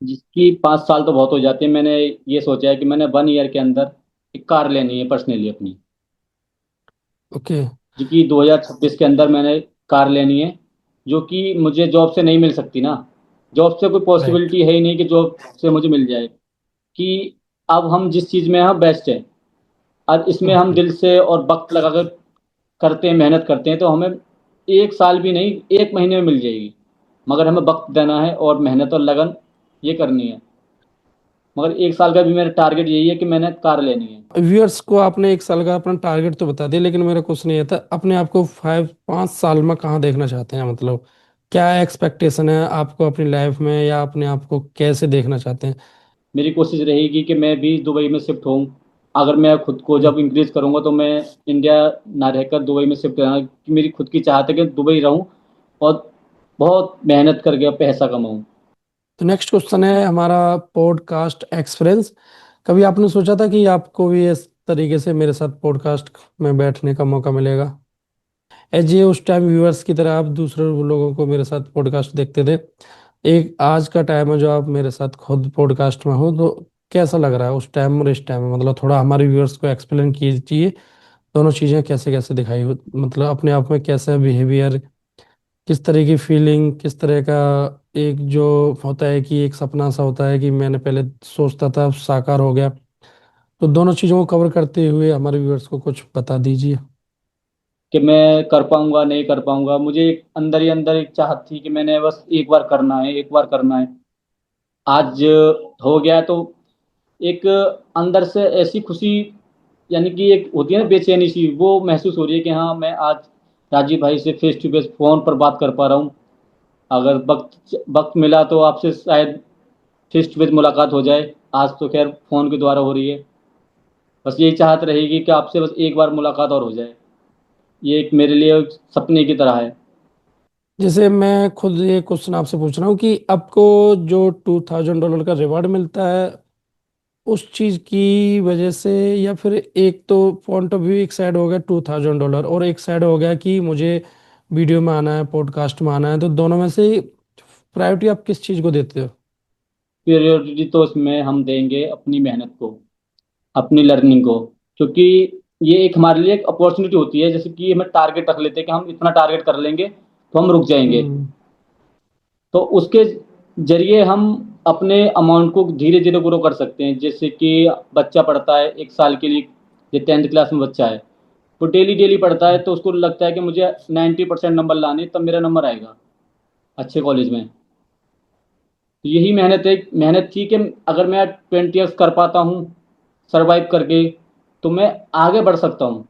जिसकी 5 साल तो बहुत हो जाते हैं, मैंने ये सोचा है कि मैंने 1 ईयर के अंदर एक कार लेनी है पर्सनली अपनी। ओके। जो कि 2026 के अंदर मैंने कार लेनी है, जो कि मुझे जॉब से नहीं मिल सकती ना। जॉब से कोई राइट। पॉसिबिलिटी है ही नहीं कि जॉब से मुझे मिल जाए। कि अब हम जिस चीज़ में हैं बेस्ट है, और इसमें हम ओके। दिल से और वक्त लगाकर करते हैं, मेहनत करते हैं, तो हमें 1 साल भी नहीं 1 महीने में मिल जाएगी। मगर हमें वक्त देना है और मेहनत और लगन ये करनी है। मगर 1 साल का भी मेरा टारगेट यही है कि मैंने कार लेनी है। व्यूअर्स को आपने 1 साल का अपना टारगेट तो बता दिया, लेकिन मेरा क्वेश्चन ये था अपने आप को 5 5 साल में कहाँ देखना चाहते हैं, मतलब क्या एक्सपेक्टेशन है आपको अपनी लाइफ में, या अपने आप को कैसे देखना चाहते हैं? मेरी कोशिश रहेगी कि मैं भी दुबई में शिफ्ट हूँ। अगर मैं खुद को हम्म। जब इंक्रीज करूँगा तो मैं इंडिया ना रहकर दुबई में शिफ्ट रहना, कि मेरी खुद की चाहत है कि दुबई रहूँ और बहुत मेहनत करके पैसा कमाऊँ। तो नेक्स्ट क्वेश्चन है हमारा, पॉडकास्ट एक्सपीरियंस। कभी आपने सोचा था कि आपको भी इस तरीके से मेरे साथ पॉडकास्ट में बैठने का मौका मिलेगा? एज ये उस टाइम व्यूअर्स की तरह आप दूसरे लोगों को मेरे साथ पॉडकास्ट देखते थे, एक आज का टाइम है जो आप मेरे साथ खुद पॉडकास्ट में हो, तो कैसा लग रहा है उस टाइम और इस टाइम में? मतलब थोड़ा हमारे व्यूअर्स को एक्सप्लेन कीजिए दोनों चीज़ें कैसे कैसे दिखाई मतलब अपने आप में कैसा बिहेवियर, किस तरह की फीलिंग, किस तरह का एक जो होता है कि एक सपना सा होता है कि मैंने पहले सोचता था अब साकार हो गया। तो दोनों चीज़ों को कवर करते हुए हमारे व्यूअर्स को कुछ बता दीजिए। कि मैं कर पाऊंगा नहीं कर पाऊंगा, मुझे एक अंदर ही अंदर एक चाहत थी कि मैंने बस एक बार करना है, एक बार करना है। आज हो गया तो एक अंदर से ऐसी खुशी, यानी कि एक होती है ना बेचैनी सी, वो महसूस हो रही है कि हाँ मैं आज राजीव भाई से फेस टू फेस फोन पर बात कर पा रहा हूँ। अगर वक्त वक्त मिला तो आपसे शायद फेस टू फेस मुलाकात हो जाए। आज तो खैर फोन के द्वारा हो रही है। बस यही चाहत रहेगी कि आपसे बस एक बार मुलाकात और हो जाए। ये एक मेरे लिए एक सपने की तरह है। जैसे मैं खुद ये क्वेश्चन आपसे पूछ रहा हूँ कि आपको जो $2000 का रिवॉर्ड मिलता है उस चीज की वजह से, या फिर एक तो पॉइंट ऑफ व्यू एक साइड हो गया $2000 और एक साइड हो गया कि मुझे वीडियो में आना है, पॉडकास्ट में आना है, तो दोनों में से प्रायोरिटी आप किस चीज को देते हो? प्रायोरिटी तो इसमें हम देंगे अपनी मेहनत को, अपनी लर्निंग को। क्योंकि ये एक हमारे लिए एक अपॉर्चुनिटी होती है, जैसे कि हमें टारगेट रख लेते हैं कि हम इतना टारगेट कर लेंगे तो हम रुक जाएंगे। हम्म। तो उसके जरिए हम अपने अमाउंट को धीरे धीरे ग्रो कर सकते हैं। जैसे कि बच्चा पढ़ता है 1 साल के लिए, ये 10th क्लास में बच्चा है, वो डेली डेली पढ़ता है, तो उसको लगता है कि मुझे 90% नंबर लाने तब मेरा नंबर आएगा अच्छे कॉलेज में। तो यही मेहनत है, मेहनत थी कि अगर मैं 20 ईयर्स कर पाता हूँ सरवाइव करके, तो मैं आगे बढ़ सकता हूँ।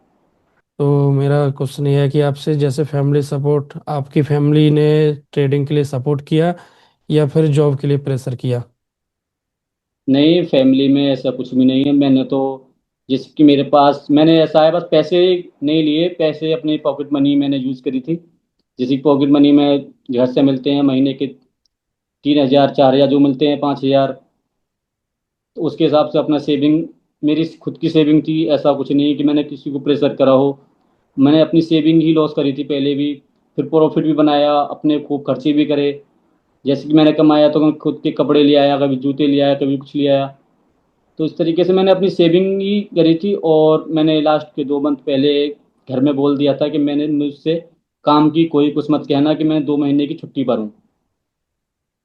तो मेरा क्वेश्चन ये है कि आपसे जैसे फैमिली सपोर्ट, आपकी फैमिली ने ट्रेडिंग के लिए सपोर्ट किया या फिर जॉब के लिए प्रेशर किया? नहीं, फैमिली में ऐसा कुछ भी नहीं है। मैंने तो जैसे कि मेरे पास मैंने ऐसा है, बस पैसे नहीं लिए, पैसे अपनी पॉकेट मनी मैंने यूज़ करी थी। जैसे पॉकेट मनी में घर से मिलते हैं महीने के 3,000 4,000 जो मिलते हैं 5,000, तो उसके हिसाब से अपना सेविंग, मेरी खुद की सेविंग थी। ऐसा कुछ नहीं कि मैंने किसी को प्रेशर करा हो। मैंने अपनी सेविंग ही लॉस करी थी पहले भी, फिर प्रॉफिट भी बनाया, अपने खूब खर्चे भी करे। जैसे कि मैंने कमाया तो मैं खुद के कपड़े ले आया, कभी जूते ले आया, कभी कुछ ले आया। तो इस तरीके से मैंने अपनी सेविंग ही करी थी। और मैंने लास्ट के 2 मंथ पहले घर में बोल दिया था कि मैंने मुझसे काम की कोई कुछ मत कहना कि मैं 2 महीने की छुट्टी पर हूँ।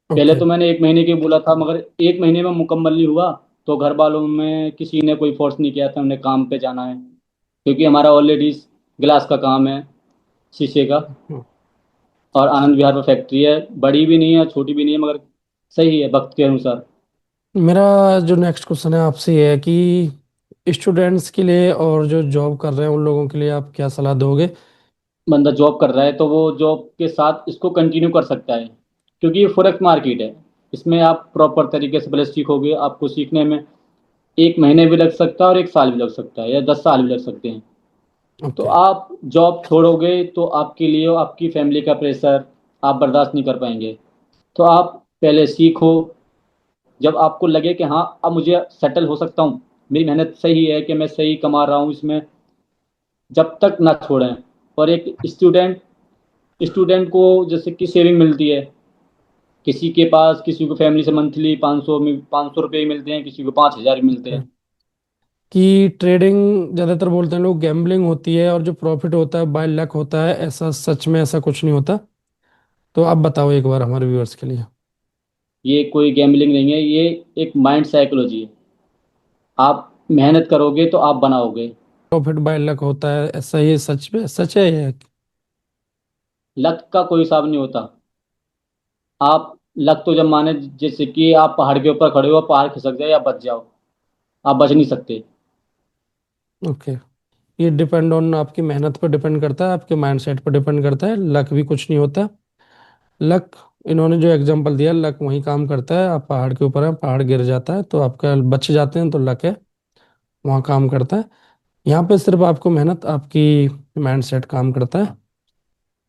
पहले ओके। तो मैंने 1 महीने की बोला था, मगर 1 महीने में मुकम्मल नहीं हुआ। तो घर वालों में किसी ने कोई फोर्स नहीं किया था उन्हें काम पे जाना है, क्योंकि हमारा ऑलरेडी ग्लास का काम है, शीशे का। और आनंद विहार पर फैक्ट्री है, बड़ी भी नहीं है छोटी भी नहीं है, मगर सही है वक्त के अनुसार। मेरा जो नेक्स्ट क्वेश्चन है आपसे ये है कि स्टूडेंट्स के लिए और जो जॉब कर रहे हैं उन लोगों के लिए आप क्या सलाह दोगे? बंदा जॉब कर रहा है तो वो जॉब के साथ इसको कंटिन्यू कर सकता है, क्योंकि ये फॉरेक्स मार्केट है। इसमें आप प्रॉपर तरीके से पहले सीखोगे, आपको सीखने में 1 महीने भी लग सकता है और 1 साल भी लग सकता है या 10 साल भी लग सकते हैं। तो ओके। आप जॉब छोड़ोगे तो आपके लिए और आपकी फैमिली का प्रेशर आप बर्दाश्त नहीं कर पाएंगे। तो आप पहले सीखो, जब आपको लगे कि हाँ अब मुझे सेटल हो सकता हूँ, मेरी मेहनत सही है कि मैं सही कमा रहा हूँ इसमें, जब तक ना छोड़ें। और एक स्टूडेंट स्टूडेंट को जैसे कि सेविंग मिलती है, किसी के पास, किसी को फैमिली से मंथली 500 रुपये ही मिलते हैं, किसी को 5,000 मिलते हैं। कि ट्रेडिंग ज़्यादातर बोलते हैं लोग गैम्बलिंग होती है और जो प्रॉफिट होता है बाय लक होता है, ऐसा सच में ऐसा कुछ नहीं होता? तो आप बताओ एक बार हमारे व्यूअर्स के लिए। ये कोई गैम्बलिंग नहीं है, ये एक माइंड साइकोलॉजी है। आप मेहनत करोगे तो आप बनाओगे। प्रॉफिट बाय लक होता है, ऐसा ये सच में सच है ये? लक का कोई हिसाब नहीं होता। आप लक तो जब माने, जैसे कि आप पहाड़ के ऊपर खड़े हो, पहाड़ खिसक जाए या बच जाओ, आप बच नहीं सकते। ओके। ये डिपेंड ऑन आपकी मेहनत पर डिपेंड करता है, आपके माइंडसेट पर डिपेंड करता है, लक भी कुछ नहीं होता। लक, इन्होंने जो एग्जांपल दिया, लक वही काम करता है। आप पहाड़ के ऊपर हैं, पहाड़ गिर जाता है तो आपका बच जाते हैं तो लक है, वहाँ काम करता है। यहाँ पे सिर्फ आपको मेहनत, आपकी माइंडसेट काम करता है।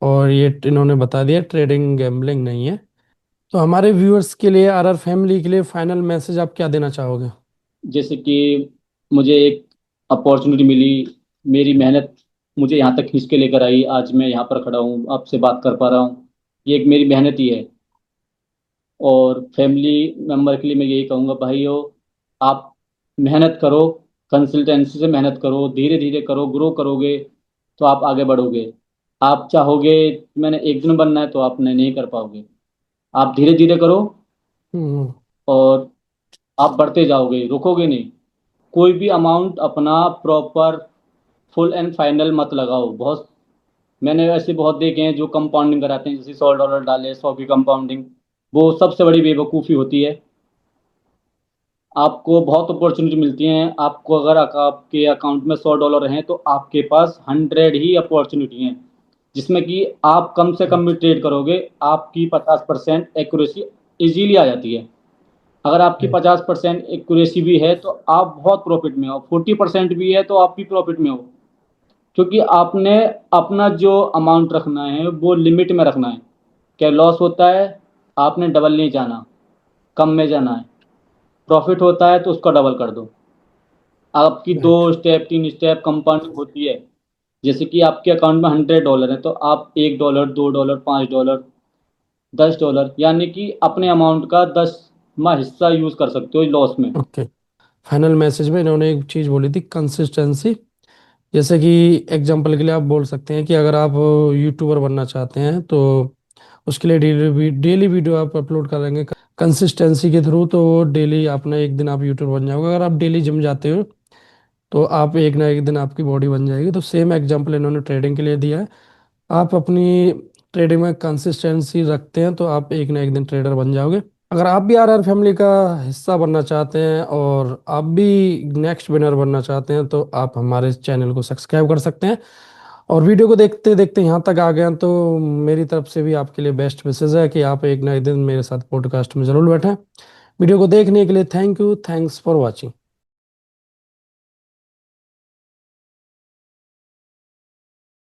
और ये इन्होंने बता दिया ट्रेडिंग गैम्बलिंग नहीं है। तो हमारे व्यूअर्स के लिए, आरआर फैमिली के लिए फाइनल मैसेज आप क्या देना चाहोगे? जैसे कि मुझे एक अपॉर्चुनिटी मिली, मेरी मेहनत मुझे यहाँ तक खींच के लेकर आई, आज मैं यहाँ पर खड़ा हूँ आपसे बात कर पा रहा हूँ, ये एक मेरी मेहनत ही है। और फैमिली मेम्बर के लिए मैं यही कहूँगा, भाइयों आप मेहनत करो, कंसिस्टेंसी से मेहनत करो, धीरे धीरे करो, ग्रो करोगे तो आप आगे बढ़ोगे। आप चाहोगे मैंने एक दिन बनना है तो आप नहीं कर पाओगे। आप धीरे धीरे करो हम्म। और आप बढ़ते जाओगे, रुकोगे नहीं। कोई भी अमाउंट अपना प्रॉपर फुल एंड फाइनल मत लगाओ। बहुत मैंने ऐसे बहुत देखे हैं जो कंपाउंडिंग कराते हैं, जैसे $100 डाले, 100 की कंपाउंडिंग, वो सबसे बड़ी बेवकूफ़ी होती है। आपको बहुत अपॉर्चुनिटी मिलती हैं, आपको अगर आपके अकाउंट में $100 हैं तो आपके पास 100 ही अपॉर्चुनिटी हैं, जिसमें कि आप कम से कम भी ट्रेड करोगे, आपकी 50% एक्यूरेसी इजीली आ जाती है। अगर आपकी 50% एक्यूरेसी भी है तो आप बहुत प्रॉफिट में हो, 40% भी है तो आप भी प्रॉफिट में हो। क्योंकि आपने अपना जो अमाउंट रखना है वो लिमिट में रखना है। क्या लॉस होता है, आपने डबल नहीं जाना, कम में जाना है। प्रॉफिट होता है तो उसका डबल कर दो। आपकी दो राइट। स्टेप 3 स्टेप कंपाउंडिंग होती है। जैसे कि आपके अकाउंट में $100 है तो आप $1, $2, $5, $10, यानी कि अपने अमाउंट का 10वां हिस्सा यूज कर सकते हो लॉस में। ओके। फाइनल मैसेज में इन्होंने एक चीज़ बोली थी, कंसिस्टेंसी। जैसे कि एग्जांपल के लिए आप बोल सकते हैं कि अगर आप यूट्यूबर बनना चाहते हैं तो उसके लिए डेली डेली वीडियो आप अपलोड करेंगे कंसिस्टेंसी के थ्रू, तो वो डेली अपना एक दिन आप यूट्यूबर बन जाओगे। अगर आप डेली जिम जाते हो तो आप एक ना एक दिन आपकी बॉडी बन जाएगी। तो सेम एग्जांपल इन्होंने ट्रेडिंग के लिए दिया है। आप अपनी ट्रेडिंग में कंसिस्टेंसी रखते हैं तो आप एक ना एक दिन ट्रेडर बन जाओगे। अगर आप भी आरआर फैमिली का हिस्सा बनना चाहते हैं और आप भी नेक्स्ट विनर बनना चाहते हैं तो आप हमारे चैनल को सब्सक्राइब कर सकते हैं। और वीडियो को देखते देखते यहाँ तक आ गए हैं तो मेरी तरफ से भी आपके लिए बेस्ट विशेष है कि आप एक ना एक दिन मेरे साथ पॉडकास्ट में ज़रूर बैठें। वीडियो को देखने के लिए thank you, thanks for watching.